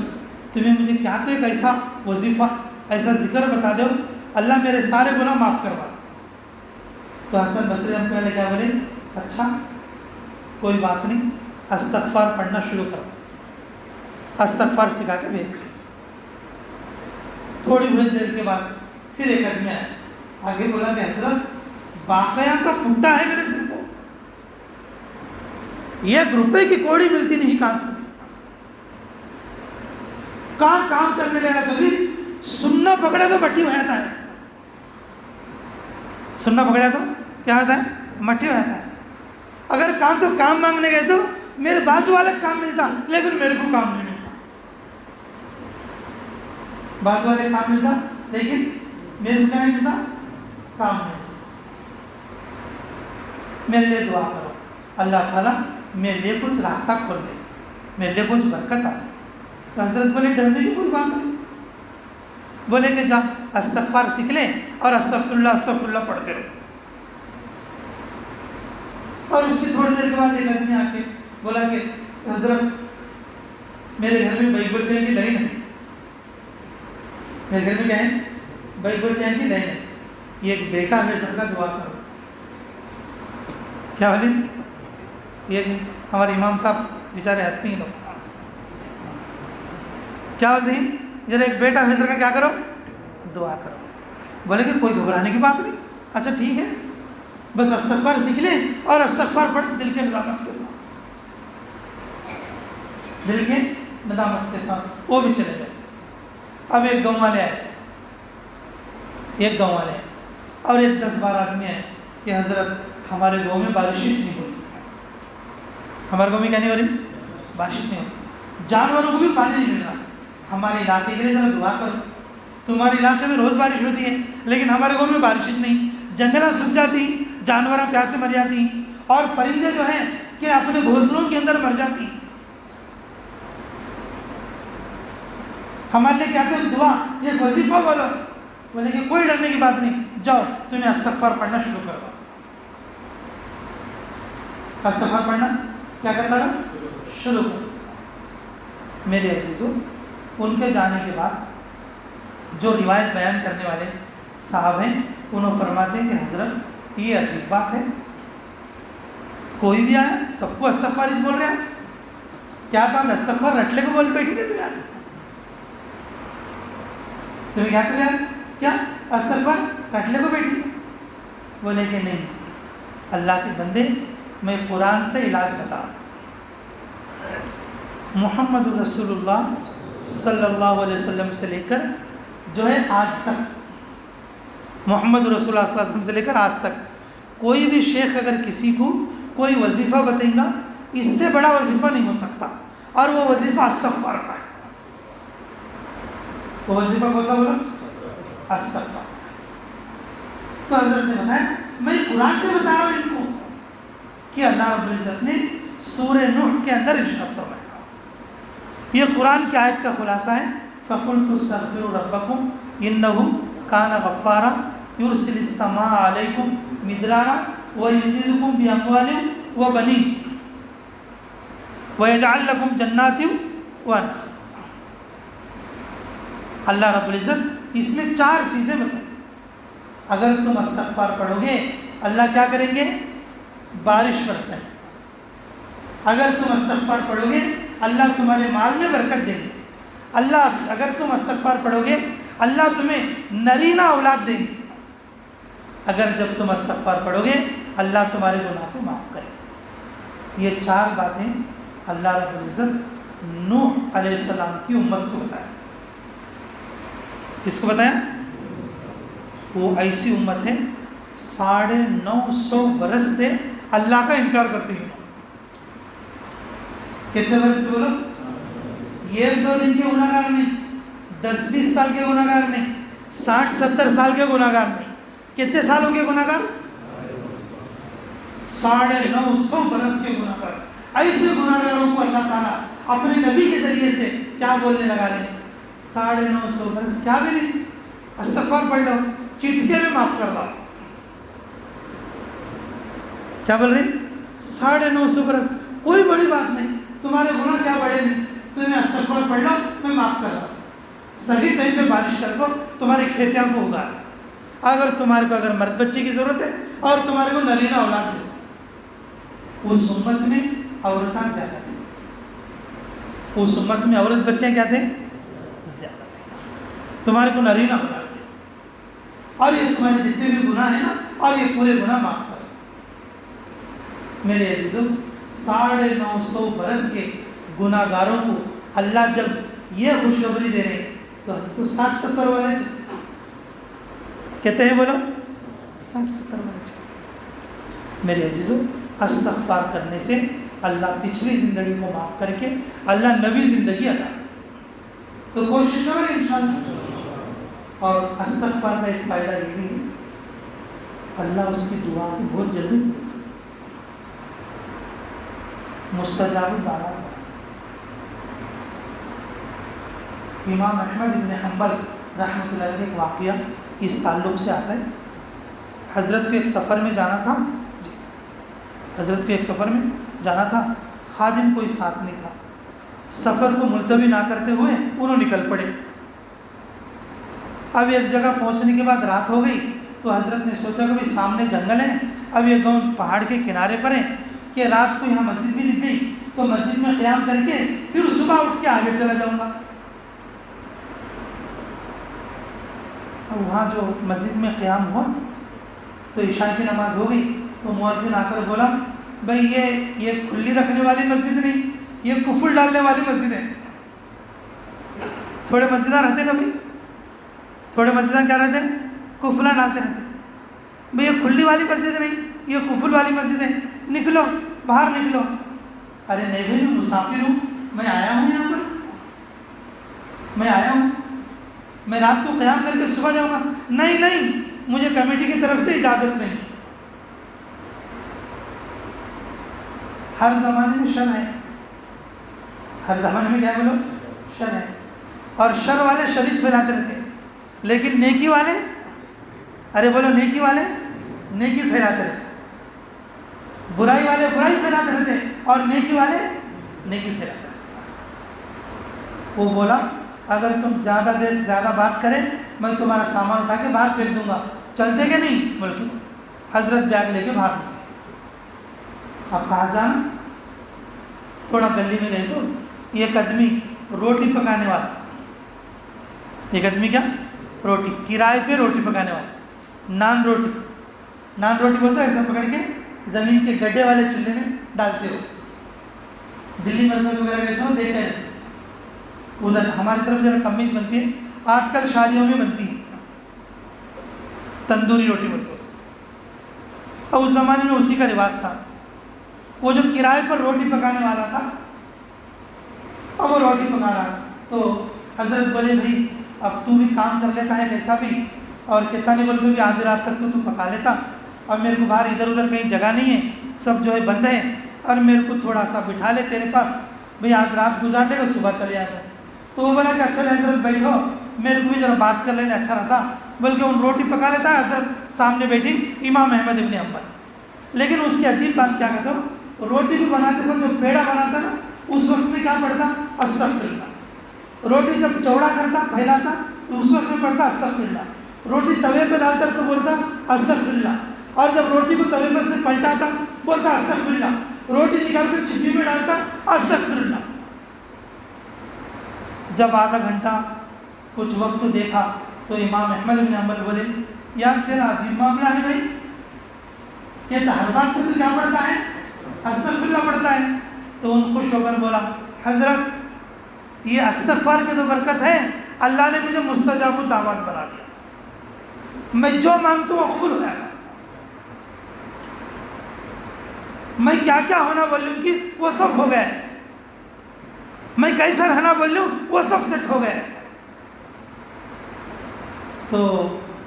تمہیں مجھے کیا تو ایک ایسا وظیفہ ایسا ذکر بتا دو اللہ میرے سارے گناہ معاف کروا۔ تو حسن بصری رحمۃ اللہ علیہ کیا بولے؟ اچھا کوئی بات نہیں، استغفار پڑھنا شروع کرو، استغفار سکھا کے بھیج دیں۔ تھوڑی بہت دیر کے بعد پھر ایک آدمی آیا، آگے بولا کہ حضرت باقیہ کا پھٹا ہے میرے سر کو، 1 روپے کی کوڑی ملتی نہیں، کہاں سے؟ کہاں کام کرنے گیا کبھی سننا پکڑا تو مٹی ہو جاتا ہے، سننا پکڑا تو کیا ہوتا ہے؟ مٹی ہو جاتا ہے۔ اگر کام تو کام مانگنے گئے تو میرے بازو والے کام ملتا لیکن میرے کو کام نہیں ملتا، بازو والے کام ملتا لیکن میرے کو کیا نہیں ملتا؟ کام نہیں ملتا۔ میرے لیے دعا کرو اللہ تعالیٰ میرے لیے کچھ راستہ کھول دے، میرے لیے کچھ برکت آ جائے۔ تو حضرت بولے ڈرنے کی کوئی بات نہیں، بولے کہ جا استغفار سیکھ لے اور استغفر اللہ پڑھتے رہو۔ اور اس کی تھوڑی دیر کے بعد ایک آدمی آ کے بولا کہ حضرت میرے گھر میں بائک بچے کی لائن ہے، میرے گھر میں کیا ہے؟ بائک بچے کی لائن ہے. یہ ایک بیٹا ہے سب کا، دعا کرو. کیا والد؟ یہ ہمارے امام صاحب بیچارے ہنستے ہیں لوگ. کیا بولتے ہیں؟ ذرا ایک بیٹا ہے سر کا، کیا کرو؟ دعا کرو. بولے کہ کوئی گھبرانے کی بات نہیں. اچھا ٹھیک ہے، بس استغفار سیکھ لیں اور استغفار پڑھ دل کے ندامت کے ساتھ، دل کے ندامت کے ساتھ وہ بھی چلے گئے. اب ایک گاؤں والے آئے، ایک گاؤں والے آئے اور ایک 10-12 آدمی آئے کہ حضرت ہمارے گاؤں میں بارش نہیں ہو رہی. ہمارے گاؤں میں کیا نہیں ہو رہی؟ بارش نہیں ہو رہی. جانوروں کو بھی پانی نہیں مل رہا. ہمارے علاقے کے لیے ذرا دعا کرو. تمہارے علاقے میں روز بارش ہوتی ہے لیکن ہمارے گاؤں میں بارش نہیں. جنگلیں سوکھ جاتی، جانور پیاسے مر جاتی اور پرندے جو ہیں کہ اپنے گھونسلوں کے اندر مر جاتی. ہمارے لیے کیا کہ دعا، یہ وظیفہ بولو. بولے کہ کوئی ڈرنے کی بات نہیں، جاؤ تمہیں استغفار پڑھنا شروع کرو. استغفار پڑھنا کیا کرتا رہا؟ شروع کرو. میرے عزیزو، ان کے جانے کے بعد جو روایت بیان کرنے والے صاحب ہیں انہوں فرماتے ہیں کہ حضرت یہ عجیب بات ہے، کوئی بھی آیا سب کو استغفار ہی بول رہے ہیں. آج کیا تھا؟ استغفار رٹلے کو بول بیٹھی گے تمہیں؟ آج تمہیں کیا کر رہا؟ کیا استغفار رٹلے کو بیٹھی گے؟ بولے کہ نہیں اللہ کے بندے، میں قرآن سے علاج بتا. محمد رسول اللہ صلی اللہ علیہ وسلم سے لے کر جو ہے آج تک، محمد رسول اللہ صلی اللہ علیہ وسلم سے لے کر آج تک کوئی بھی شیخ اگر کسی کو کوئی وظیفہ بتائیں گا، اس سے بڑا وظیفہ نہیں ہو سکتا، اور وہ وظیفہ استغفار کا ہے. وہ وظیفہ کون سا بولا؟ استغفار. تو حضرت نے بتایا، میں قرآن سے بتا رہا ہوں ان کو کہ اللہ رب العزت نے سورہ نوح کے اندر ارشاد فرمایا. یہ قرآن کی آیت کا خلاصہ ہے. فَقُلْتُ اسْتَغْفِرُوا رَبَّكُمْ إِنَّهُ كَانَ غَفَّارًا يُرْسِلِ السَّمَاءَ عَلَيْكُمْ مِدْرَارًا وَيُمْدِدْكُمْ بِأَمْوَالٍ وَبَنِينَ وَيَجْعَلْ لَكُمْ جَنَّاتٍ وَأَنْهَارًا. اللہ رب العزت اس میں 4 چیزیں بتائیں. اگر تم استغفار پڑھو گے اللہ کیا کریں گے؟ بارش برسائیں. اگر تم استغفار پڑھو گے اللہ تمہارے مال میں برکت دیں گے. اگر تم استغفار پڑھو گے اللہ تمہیں نرینہ اولاد دیں گے. اگر جب تم استغفار پڑھو گے اللہ تمہارے گناہ کو معاف کرے. یہ 4 باتیں اللہ رب العزت نوح علیہ السلام کی امت کو بتایا. کس کو بتایا؟ وہ ایسی امت ہے 950 برس سے اللہ کا انکار کرتی ہے. کتنے برس سے بولو؟ 1-2 دن کے گناہ گار نہیں، 10-20 سال کے گناہ گار نہیں، 60-70 سال کے گناہ گار نہیں. کتنے سالوں کے گناہ گار؟ 950 برس کے گناہ گار. ایسے گناہ گاروں کو اللہ تعالیٰ اپنے نبی کے ذریعے سے کیا بولنے لگا رہے ہیں؟ 950 برس کیا بھی نہیں، استغفار پڑھ لو، چٹکے میں معاف کر دو. کیا بول رہے ہیں؟ 950 برس کوئی بڑی بات نہیں، تمہارے گناہ کیا بڑے نہیں، تمہیں استغفار پڑھ لو میں معاف کر رہا ہوں. صحیح ٹائم پہ بارش کر کو تمہارے کھیتیاں کو اگا دے. اگر تمہارے کو اگر مرد بچے کی ضرورت ہے اور تمہارے کو نرینہ اولاد دے. اس امت میں عورتیں زیادہ تھیں، اس امت میں عورت بچے کیا تھے؟ زیادہ تھے. تمہارے کو نرینہ اولاد دے اور یہ تمہارے جتنے بھی گناہ ہیں نا اور یہ پورے گناہ معاف کرو. میرے عزیزوں 950 برس کے گناہ گاروں کو اللہ جب یہ خوشخبری دے رہے تو ہم تو 60-70 والے کہتے ہیں، بولو 60-70 والے. میرے عزیزوں استغفار کرنے سے اللہ پچھلی زندگی کو معاف کر کے اللہ نوی زندگی عطا. تو کوشش کرو انشاءاللہ. اور استغفار کا ایک فائدہ یہ بھی ہے اللہ اس کی دعا کو بہت جلدی مستجاب الدعوات. امام احمد بن حنبل رحمۃ اللہ علیہ ایک واقعہ اس تعلق سے آتا ہے. حضرت کو ایک سفر میں جانا تھا، حضرت کو ایک سفر میں جانا تھا، خادم کوئی ساتھ نہیں تھا. سفر کو ملتوی نہ کرتے ہوئے انہوں نکل پڑے۔ اب ایک جگہ پہنچنے کے بعد رات ہو گئی تو حضرت نے سوچا کہ بھائی سامنے جنگل ہے، اب یہ گاؤں پہاڑ کے کنارے پر ہے کہ رات کو یہاں مسجد بھی لکھ گئی تو مسجد میں قیام کر کے پھر صبح اٹھ کے آگے چلا جاؤں گا۔ اب وہاں جو مسجد میں قیام ہوا تو عشاء کی نماز ہو گئی تو مؤذن آ کر بولا بھائی یہ کھلی رکھنے والی مسجد نہیں، یہ کفل ڈالنے والی مسجد ہے۔ تھوڑے مسجداں رہتے نا بھائی، تھوڑے مسجداں کیا رہتے ہیں؟ کفلا ڈالتے رہتے۔ بھائی یہ کھلی والی مسجد نہیں، یہ کفل والی مسجد ہے، نکلو باہر نکلو۔ ارے نہیں بھائی میں مسافر ہوں، میں آیا ہوں یہاں پر، میں آیا ہوں، میں رات کو قیام کر کے صبح جاؤں گا۔ نہیں مجھے کمیٹی کی طرف سے اجازت نہیں۔ ہر زمانے میں شر ہے، ہر زمانے میں کیا بولو؟ شر ہے، اور شر والے شریچ پھیلاتے رہتے ہیں، لیکن نیکی والے، ارے بولو نیکی والے نیکی پھیلاتے رہتے، برائی والے برائی پھیلاتے رہتے اور نیکی والے نیکی پھیلاتے رہتے۔ وہ بولا اگر تم زیادہ دیر زیادہ بات کرے میں تمہارا سامان اٹھا کے باہر پھینک دوں گا، چلتے کہ نہیں؟ بلکہ حضرت بیگ لے کے باہر نکلے۔ اب کہاں جانا؟ تھوڑا گلی میں گئے تو ایک آدمی روٹی پکانے والا، ایک آدمی کیا؟ روٹی، کرائے پہ روٹی پکانے والا، نان روٹی بولتے ایسا پکڑ کے زمین کے گڈھے والے چولہے میں ڈالتے ہو۔ دلی مرکز وغیرہ کیسے ہو دیکھتے ہیں، ادھر ہماری طرف ذرا کم ہی بنتی ہے، آج کل شادیوں میں بنتی ہے، تندوری روٹی بولتے ہیں اس کو، اور اس زمانے میں اسی کا رواج تھا۔ وہ جو کرائے پر روٹی پکانے والا تھا اب وہ روٹی پکا رہا تھا تو حضرت بولے بھائی اب تو بھی کام کر لیتا ہے کیسا بھی، اور کتنا نہیں بولتے بھی آدھی رات تک تو پکا لیتا، اور میرے کو باہر ادھر ادھر کہیں جگہ نہیں ہے، سب جو ہے بند ہے، اور میرے کو تھوڑا سا بٹھا لے تیرے پاس، بھائی آج رات گزار لے گا صبح چلے آئے گا۔ تو وہ بولا کہ اچھا حضرت بیٹھو، میرے کو بھی ذرا بات کر لینے اچھا رہتا، بلکہ ان روٹی پکا لیتا ہے۔ حضرت سامنے بیٹھی امام احمد ابن حنبل، لیکن اس کی عجیب بات کیا کہتا ہوں، روٹی کو بناتے وقت جو پیڑا بناتا نا اس وقت میں کیا پڑھتا؟ استغفراللہ۔ روٹی جب چوڑا کرتا پھیلاتا اس وقت میں پڑھتا استغفراللہ۔ روٹی توے پہ ڈالتا تو بولتا استغفراللہ، اور جب روٹی کو توے پر سے پلٹاتا بولتا استغفراللہ، روٹی نکال کر چھپی میں ڈالتا استغفراللہ۔ جب آدھا گھنٹہ کچھ وقت دیکھا تو امام احمد بن حنبل بولے یار تیرا عجیب معاملہ ہے بھائی، یہ تو ہر بات کو تو کیا پڑھتا ہے؟ استغفراللہ پڑھتا ہے۔ تو ان خوش ہو کر بولا حضرت یہ استغفار کی تو برکت ہے، اللہ نے مجھے مستجاب الدعوات بنا دیا، میں جو مانگتا ہوں وہ قبول ہو جاتا، میں کیا کیا ہونا بول لوں کہ وہ سب ہو گئے، میں کیسا رہنا بول لوں وہ سب سیٹ ہو گئے۔ تو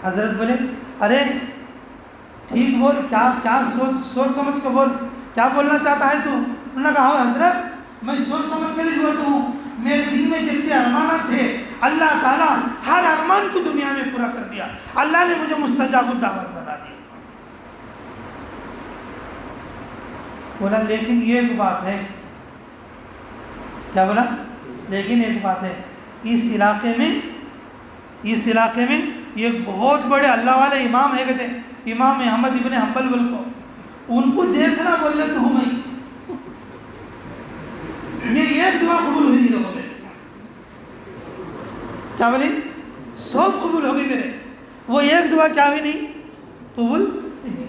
حضرت بولے ارے ٹھیک بول، کیا سوچ سمجھ کے بول، کیا بولنا چاہتا ہے تو؟ انہوں نے کہا حضرت میں سوچ سمجھ کر ہی بولتا ہوں، میرے دل میں جتنے ارمانات تھے اللہ تعالیٰ ہر ارمان کو دنیا میں پورا کر دیا، اللہ نے مجھے مستجاب الدعوات بنا دیا۔ بولا لیکن یہ ایک بات ہے، کیا بولا؟ لیکن ایک بات ہے، اس علاقے میں یہ بہت بڑے اللہ والے امام ہے، کہتے امام احمد ابن حنبل بول کو، ان کو دیکھنا بول رہے تو ہوں میں، یہ ایک دعا قبول ہوئی نہیں لوگوں میں، کیا بولی؟ سب قبول ہو گئی میرے، وہ ایک دعا کیا ہوئی نہیں قبول نہیں۔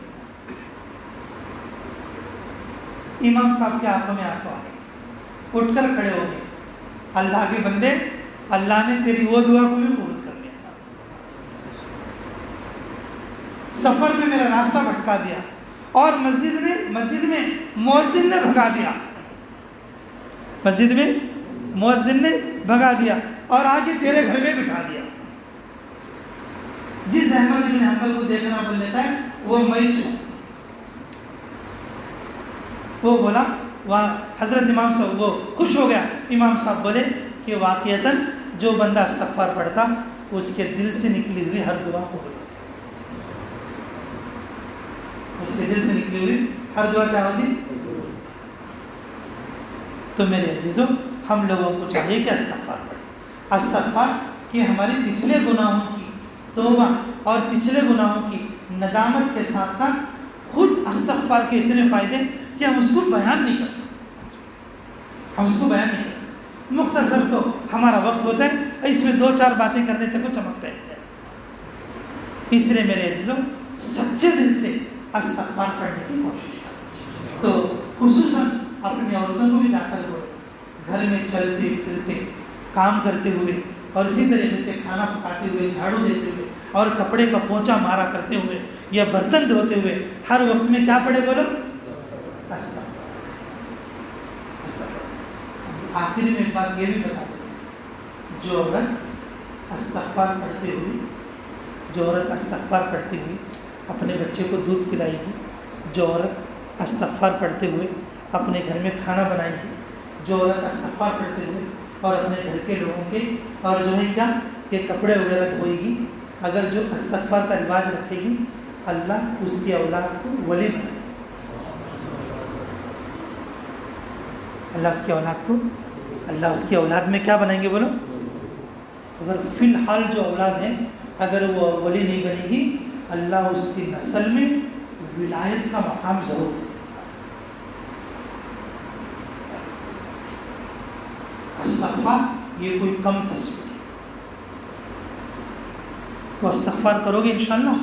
امام صاحب کے آنکھوں میں آنسو آ گئے، اٹھ کر کھڑے ہو گئے، اللہ کے بندے اللہ نے تیری وہ دعا کو بھی قبول کر لیا، سفر میں میرا راستہ بھٹکا دیا، اور مسجد میں مؤذن نے بھگا دیا، مسجد میں مؤذن نے بھگا دیا اور آگے تیرے گھر میں بٹھا دیا۔ جس احمد بن حنبل کو دیکھنا بول لیتا ہے وہ میں ہوں۔ وہ بولا حضرت امام صاحب وہ خوش ہو گیا، امام صاحب بولے کہ واقعتاً جو بندہ استغفار پڑھتا اس کے دل سے نکلی ہوئی ہر دعا قبول ہوتی، اس کے دل سے نکلی ہوئی ہر دعا کیا ہوتی؟ تو میرے عزیزوں ہم لوگوں کو چاہیے کہ استغفار پڑھیں. استغفار کہ ہماری پچھلے گناہوں کی توبہ اور پچھلے گناہوں کی ندامت کے ساتھ ساتھ خود استغفار کے اتنے فائدے کہ ہم اس کو بیان نہیں کر سکتے. ہم اس کو بیان نہیں کر سکتے. مختصر تو ہمارا وقت ہوتا ہے، اس میں 2-4 باتیں کرنے تک وہ چمکتا ہے. اس لیے میرے عزیزوں سچے دل سے استغفار پڑھنے کی کوشش کریں. تو خصوصاً اپنی عورتوں کو بھی جا کر بولے، گھر میں چلتے پھرتے کام کرتے ہوئے اور اسی طریقے سے کھانا پکاتے ہوئے، جھاڑو دیتے ہوئے اور کپڑے کا پونچھا مارا کرتے ہوئے یا برتن دھوتے ہوئے ہر وقت میں کیا پڑھے بولو؟ استغفار. آخر میں ایک بات یہ بھی بتا دیں، جو عورت استغفار پڑھتے ہوئے اپنے بچے کو دودھ پلائے گی، جو عورت استغفار پڑھتے ہوئے اپنے گھر میں کھانا بنائے گی، جو عورت استغفار پڑھتے ہوئے اور اپنے گھر کے لوگوں کے اور جو ہے کیا کہ کپڑے وغیرہ دھوئے گی، اگر جو استغفار کا رواج رکھے گی اللہ اس کی اولاد کو ولی بنائے. اللہ اس کی اولاد میں کیا بنائیں گے بولو؟ اگر فی الحال جو اولاد ہے اگر وہ ولی نہیں بنے گی، اللہ اس کی نسل میں ولایت کا مقام ضرور دے. استغفار یہ کوئی کم تصویر. تو استغفار کرو گے انشاءاللہ؟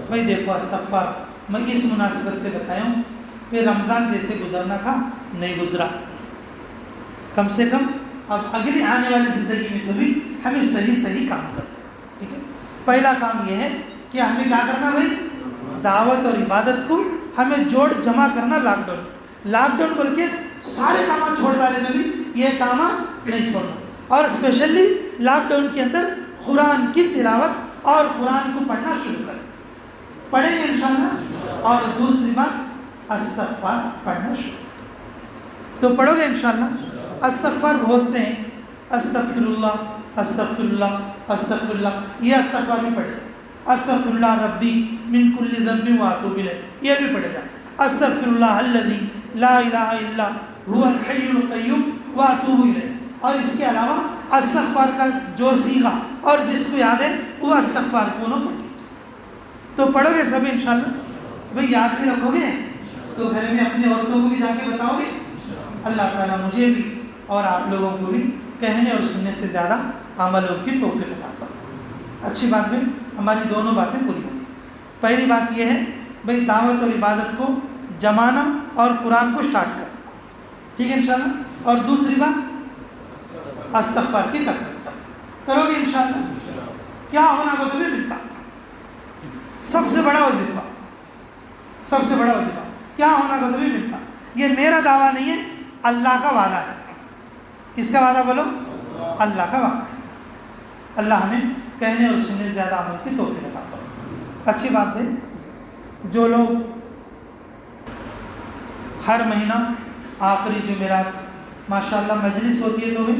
بھائی دیکھو استغفار میں اس مناسبت سے بتایا ہوں کہ رمضان جیسے گزرنا تھا نہیں گزرا، کم سے کم اب اگلی آنے والی زندگی میں تو بھی ہمیں صحیح کام کرنا. ٹھیک ہے، پہلا کام یہ ہے کہ ہمیں کیا کرنا بھائی؟ دعوت اور عبادت کو ہمیں جوڑ جمع کرنا. لاک ڈاؤن بول کے سارے کام چھوڑ ڈالے تو بھی یہ کام نہیں چھوڑنا. اور اسپیشلی لاک ڈاؤن کے اندر قرآن کی تلاوت اور قرآن کو پڑھنا شروع کریں. پڑھیں گے انشاءاللہ. اور دوسری بات استغفار پڑھنا شروع کریں. تو پڑھو گے انشاءاللہ. استغفار بہت سے ہیں، استغفر اللہ، استغفر اللہ، استغفر اللہ. یہ استغفار بھی پڑھے. استغفر اللہ ربی من کل ذنب واتوب الیہ، یہ بھی پڑھے گا. استغفر اللہ الذی لا الہ الا هو الحی القیوم واتوب الیہ. اور اس کے علاوہ استغفار کا جو صیغہ اور جس کو یاد ہے وہ استغفار کو نہ پڑھ لیجیے. تو پڑھو گے سب انشاءاللہ. بھئی یاد بھی رکھو گے تو گھر میں اپنی عورتوں کو بھی جا کے بتاؤ گے. اللہ تعالیٰ مجھے بھی اور آپ لوگوں کو بھی کہنے اور سننے سے زیادہ عملوں کی توفیق عطا فرمائے. اچھی بات ہے، ہماری دونوں باتیں پوری ہوں گی. پہلی بات یہ ہے بھئی دعوت اور عبادت کو جمانا اور قرآن کو سٹارٹ کرنا. ٹھیک ہے انشاءاللہ. اور دوسری بات استغفار کی کثرت کرو گے انشاءاللہ. کیا ہونا کو تمہیں ملتا. سب سے بڑا وظیفہ کیا ہونا کو تمہیں ملتا. یہ میرا دعویٰ نہیں ہے، اللہ کا وعدہ ہے. کس کا وعدہ بولو؟ اللہ کا وعدہ ہے. اللہ ہمیں کہنے اور سننے سے زیادہ عمل کی توفیق عطا فرمائے. اچھی بات ہے، جو لوگ ہر مہینہ آخری جمعرات ماشاءاللہ مجلس ہوتی ہے تو بھی،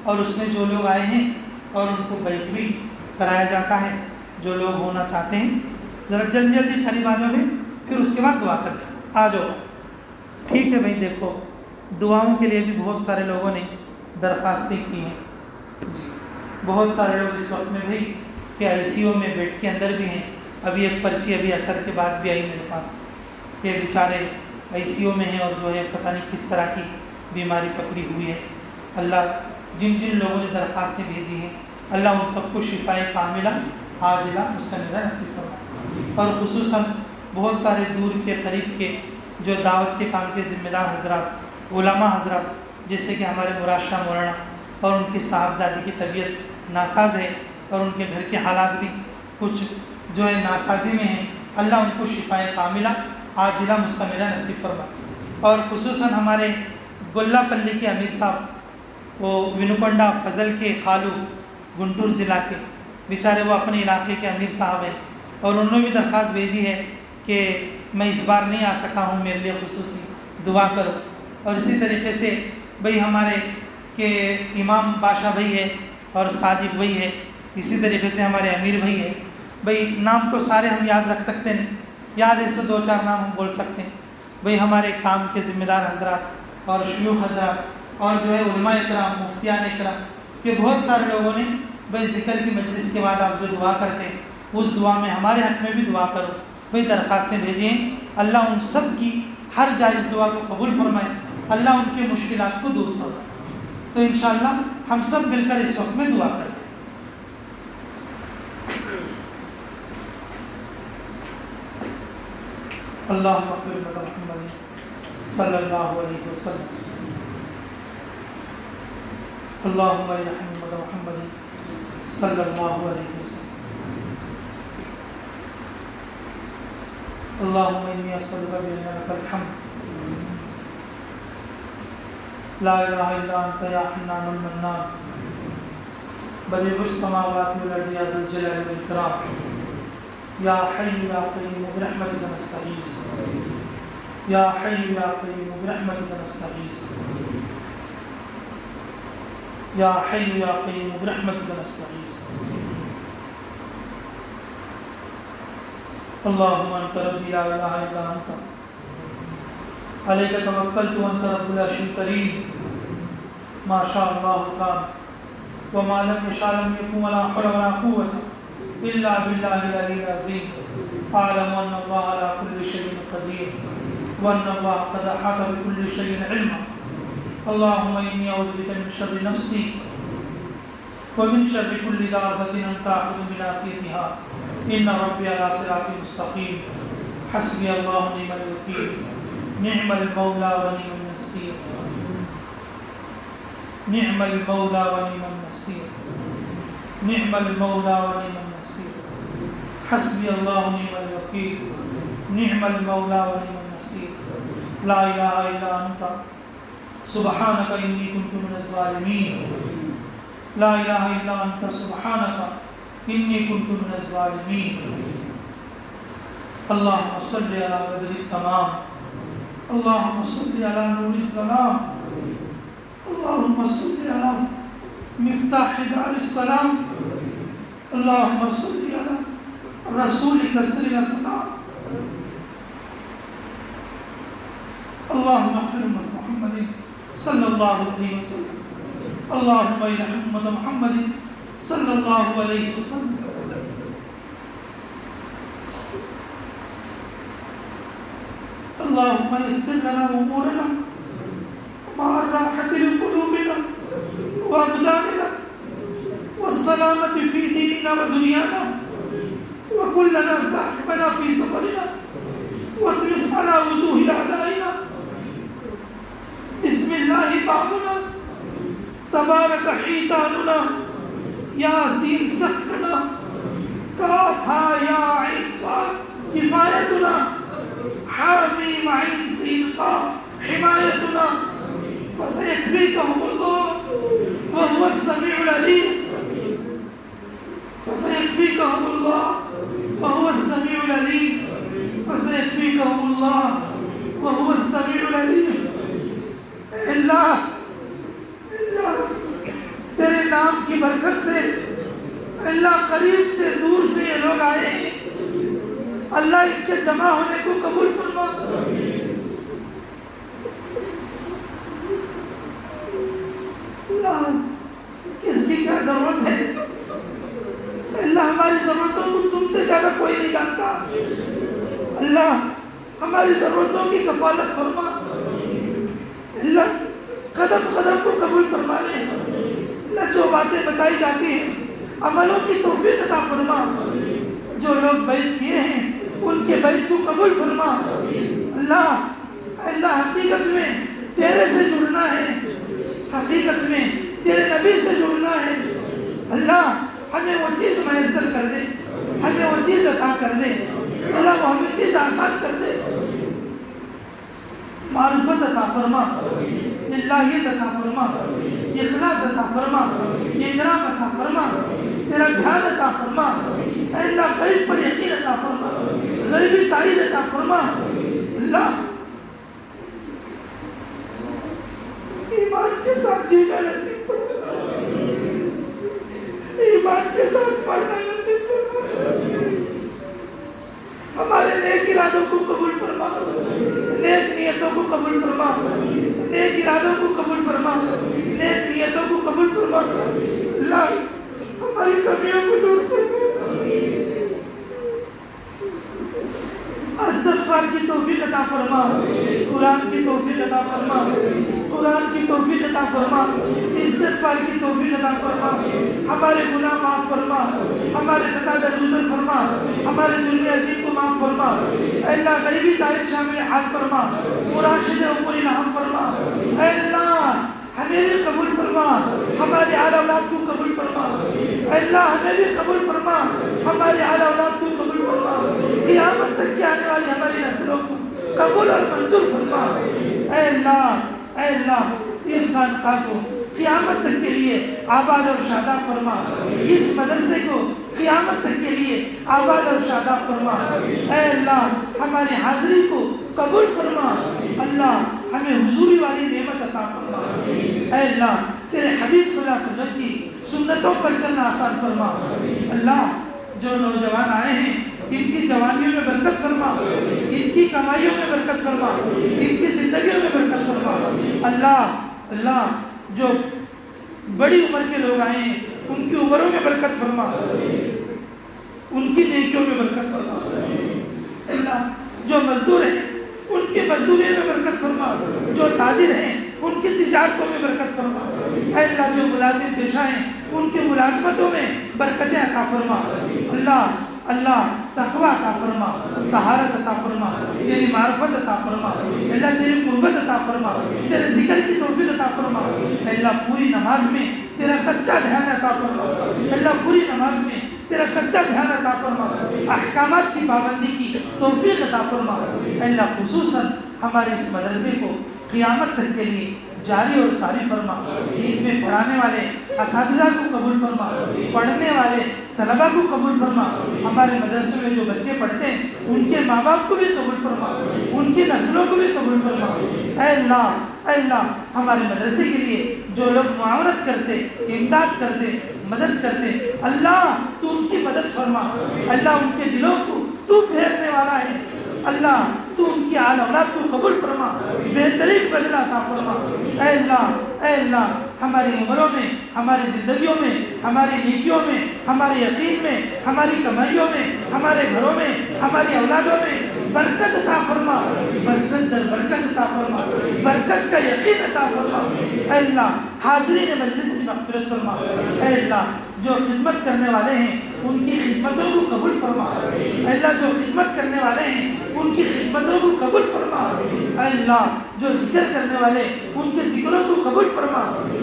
اور اس میں جو لوگ آئے ہیں اور ان کو بیت بھی کرایا جاتا ہے، جو لوگ ہونا چاہتے ہیں ذرا جلدی قریب آ جاؤ. پھر اس کے بعد دعا کر لیں. آ جاؤ. ٹھیک ہے بھائی. دیکھو دعاؤں کے لیے بھی بہت سارے لوگوں نے درخواستیں کی ہیں. جی بہت سارے لوگ اس وقت میں بھائی کہ آئی سی یو میں بیڈ کے اندر بھی ہیں. ابھی ایک پرچی ابھی اثر کے بعد بھی آئی میرے پاس کہ بیچارے آئی سی یو میں ہیں اور جو ہے پتہ نہیں کس طرح کی بیماری پکڑی ہوئی ہے. اللہ جن لوگوں نے درخواستیں بھیجی ہیں اللہ ان سب کو شفائے کاملہ عاجلہ مستمرہ نصیب فرمائے. اور خصوصاً بہت سارے دور کے قریب کے جو دعوت کے کام کے ذمہ دار حضرات، علماء حضرات، جیسے کہ ہمارے مراد شاہ مولانا اور ان کی صاحبزادی کی طبیعت ناساز ہے اور ان کے گھر کے حالات بھی کچھ جو ہے ناسازی میں ہیں. اللہ ان کو شفائے کاملہ عاجلہ مستمرہ نصیب فرمائے. اور خصوصاً ہمارے گلہ پلی کے امیر صاحب، وہ ونوکنڈا فضل کے خالو گنٹور ضلع کے بیچارے، وہ اپنے علاقے کے امیر صاحب ہیں اور انہوں نے بھی درخواست بھیجی ہے کہ میں اس بار نہیں آ سکا ہوں، میرے لیے خصوصی دعا کرو. اور اسی طریقے سے بھئی ہمارے کہ امام بادشاہ بھائی ہے اور صادق بھائی ہے، اسی طریقے سے ہمارے امیر بھائی ہے. بھئی نام تو سارے ہم یاد رکھ سکتے نہیں، یاد ہے 102-4 نام ہم بول سکتے ہیں. بھئی ہمارے کام کے ذمہ دار حضرات اور شیوخ حضرات اور جو ہے علماء کرام، مفتیان کرام کہ بہت سارے لوگوں نے بھائی ذکر کی مجلس کے بعد آپ جو دعا کرتے ہیں اس دعا میں ہمارے حق میں بھی دعا کرو، بھائی درخواستیں بھیجیں، اللہ ان سب کی ہر جائز دعا کو قبول فرمائے، اللہ ان کے مشکلات کو دور فرمائے۔ تو انشاءاللہ ہم سب مل کر اس وقت میں دعا کریں۔ اللہم اغفر محمد صلی اللہ علیہ وسلم، اللہم ارحم محمد صلی اللہ علیہ وسلم، اللہم انی اسألک بأن لک الحمد لا الہ الا انت یا حنان المنان بدیع السماوات والارض یا ذا الجلال والاکرام یا حی یا قیوم برحمتک نستغیث یا حی یا قیوم برحمتک نستغیث یا حی یا قیوم برحمتک نستغیث اللہم انت ربی لا الہ الا انت علیک توکلت وانت رب العرش الکریم ما شاء اللہ کان وما لم یشاء لم یکن ولا حول ولا قوة الا باللہ العلی العظیم اعلم ان اللہ علی کل شیء قدیر وان اللہ قد احاط بكل شیء علما اللہم انی اعوذ بک من شر نفسی ومن شر كل دابة انت آخذ بناصیتها ان ربی علی صراط مستقیم حسبی اللہ نعم الوکیل نعم المولى ونعم النصير نعم المولى ونعم النصير نعم المولى ونعم النصير حسبي الله نعم الوكيل نعم المولى ونعم النصير لا إله إلا أنت سبحانك إني كنت من الظالمين لا إله إلا أنت سبحانك إني كنت من الظالمين اللهم صل على بدر التمام اللهم صل على نور السلام اللهم صل على مفتاح دار السلام اللهم صل على رسولك سر السلام اللهم اغفر محمد صلى الله عليه وسلم اللهم ارحم محمد صلى الله عليه وسلم اللهم يسر لنا امورنا مع الراحة لقلوبنا وابداننا والسلامة في ديننا ودنيانا وكلنا صاحبنا في سفرنا واطمس على وجوه اعدائنا بسم الله بابنا تبارك حيتاننا ياسين سحرنا كافها يا عين صاد كفايتنا حاميم عين سين قاف حمايتنا فسيكفيكهم الله وهو السميع العليم فسيكفيكهم الله وهو السميع العليم فسيكفيكهم الله وهو السميع العليم اللہ تیرے نام کی برکت سے اللہ قریب سے دور سے یہ لوگ آئے ہیں اللہ ان کے جمع ہونے کو قبول فرما اللہ کس کی کیا ضرورت ہے اللہ ہماری ضرورتوں کو تم سے زیادہ کوئی نہیں جانتا اللہ ہماری ضرورتوں کی کفالت فرما اللہ قدم قدم کو قبول فرما لے اللہ جو باتیں بتائی جاتی ہیں عملوں کی توفیق عطا فرما جو لوگ بیعت کیے ہیں ان کے بیعت کو قبول فرما اللہ اللہ حقیقت میں تیرے سے جڑنا ہے حقیقت میں تیرے نبی سے جڑنا ہے اللہ ہمیں وہ چیز میسر کر دے ہمیں وہ چیز عطا کر دے اللہ وہ ہمیں چیز آسان کر دے معرفت عطا فرما الہیت عطا فرما اخلاص عطا فرما اکرام عطا فرما تیرا دھیان عطا فرما اے اللہ غیب پر یقین عطا فرما غیبی تائید عطا فرما اللہ ایمان کے ساتھ جینا نصیب فرما ایمان کے ساتھ مرنا نصیب فرما ہمارے نیک ارادوں کو قبول فرما نیک نیتوں کو قبول فرما نیک ارادوں کو قبول فرما عطا فرما, قرآن کی توفیق عطا فرما, قرآن کی توفیق عطا فرما, استغفار کی توفیق عطا فرما, ہمارے گناہ معاف فرما, ہمارے خطا درگزر فرما, ہمارے جرم عظیم کو معاف فرما. اے اللہ غیبی تائید شامل حال فرما, مراشد امور انعام فرما. اے اللہ ہمیں بھی قبول فرما, ہماری اعلی اولاد کو قبول فرما. اے اللہ ہمیں بھی قبول فرما, ہماری اعلی اولاد کو قبول فرما. قیامت تک کی آنے والی ہماری نسلوں کو قبول اور منظور فرما. اے اللہ اس خانقاہ کو قیامت تک کے لیے آباد اور شاداب فرما, اس مدرسے کو قیامت تک کے لیے آباد اور شاداب فرما. اے اللہ ہماری حاضری کو قبول فرما. اللہ ہمیں حضوری والی نعمت عطا فرما. اے اللہ تیرے حبیب صلی اللہ علیہ وسلم کی سنتوں پر چلنا آسان فرما. اللہ جو نوجوان آئے ہیں ان کی جوانیوں میں برکت فرما, ان کی کمائیوں میں برکت فرما, ان کی زندگیوں میں برکت فرما. اللہ جو بڑی عمر کے لوگ آئے ہیں ان کی عمروں میں برکت فرما, ان کی نیکیوں میں برکت فرما. اللہ جو مزدور ہیں ان کی مزدوریوں میں برکت فرما, جو تاجر ہیں ان کی تجارتوں میں برکت فرما. اے اللہ جو ملازم پیشہ ہیں ان کی ملازمتوں میں برکتیں عطا فرما. اللہ تقوی عطا فرما, طہارت عطا فرما, تیری معرفت عطا فرما. اللہ تیری قربت عطا فرما, تیرے ذکر کی توفیق عطا فرما. اللہ پوری نماز میں تیرا سچا دھیان عطا فرما. اللہ پوری نماز میں تیرا سچا دھیان عطا فرما, احکامات کی پابندی کی توفیق عطا فرما. اللہ خصوصاً ہمارے اس مدرسے کو قیامت تک کے لیے جاری اور ساری فرما. اس میں پڑھانے والے اساتذہ کو قبول فرما, پڑھنے والے طلبہ کو قبول فرما. ہمارے مدرسے میں جو بچے پڑھتے ہیں ان کے ماں باپ کو بھی قبول فرما, ان کی نسلوں کو بھی قبول فرما. اے اللہ ہمارے مدرسے کے لیے جو لوگ معاونت کرتے, امداد کرتے, مدد کرتے, اللہ تو ان کی مدد فرما. اللہ ان کے دلوں کو تو پھیرنے والا ہے. اللہ تو ان کی آل اولاد کو قبول فرما, بہترین بدلہ عطا فرما. اے اللہ ہماری عمروں میں, ہماری زندگیوں میں, ہماری نیکیوں میں, ہمارے یقین میں, ہماری کمائیوں میں, ہمارے گھروں میں, ہماری اولادوں میں برکت عطا فرما, برکت در برکت عطا فرما, برکت کا یقین عطا فرما. اے اللہ حاضرین مجلس کی مغفرت فرما. اے اللہ جو خدمت کرنے والے ہیں ان کی خدمتوں کو قبول فرما. اے اللہ جو خدمت کرنے والے ہیں ان کی خدمتوں کو قبول فرما. اے اللہ جو ذکر کرنے والے ان کے ذکروں کو قبول فرما.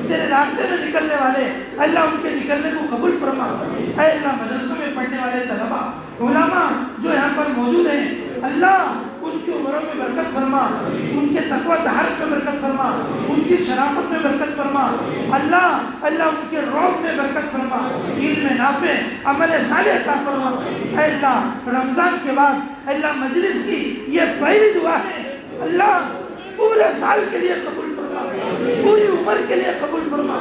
تیرے راستے میں نکلنے والے اللہ ان کے نکلنے کو قبول فرما. اے اللہ مدرسوں میں پڑھنے والے طلباء علماء جو یہاں پر موجود ہیں اللہ ان کی عمروں میں برکت فرما, ان کے تقوی طہارت میں برکت فرما, ان کی شرافت میں برکت فرما. اللہ ان کے رعب میں برکت فرما, علم نافع, عمل صالح عطا فرما. اے اللہ رمضان کے بعد اللہ مجلس کی یہ پہلی دعا ہے, اللہ پورے سال کے لیے قبول فرما, پوری عمر کے لیے قبول فرما.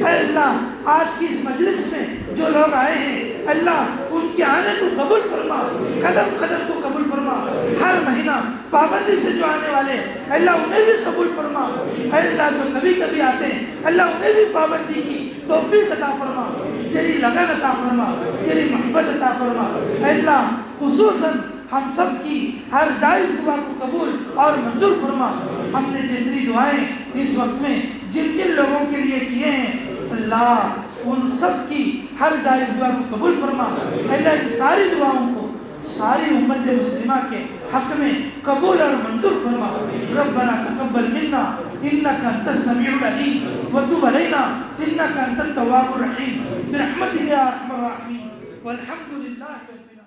اے اللہ آج کی اس مجلس میں جو لوگ آئے ہیں اللہ ان کے آنے کو قبول فرما, قدم قدم کو قبول فرما. ہر مہینہ پابندی سے جو آنے والے اللہ انہیں بھی قبول فرما. اے اللہ جو کبھی کبھی آتے ہیں اللہ انہیں بھی پابندی کی توفیق عطا فرما, تیری لگن عطا فرما, تیری محبت عطا فرما. اے اللہ خصوصاً ہم سب کی ہر جائز دعا کو قبول اور منظور فرما. ہم نے جتنی دعائیں اس وقت میں جن جن لوگوں کے لیے کیے ہیں اللہ ان سب کی ہر جائز دعا کو قبول فرما. اللہ ان ساری دعاؤں کو ساری امت مسلمہ کے حق میں قبول اور منظور فرما. ربنا تقبل منا انك انت السميع العليم وتب علينا انك انت التواب الرحيم برحمتك يا ارحم الراحمين والحمد لله رب العالمين.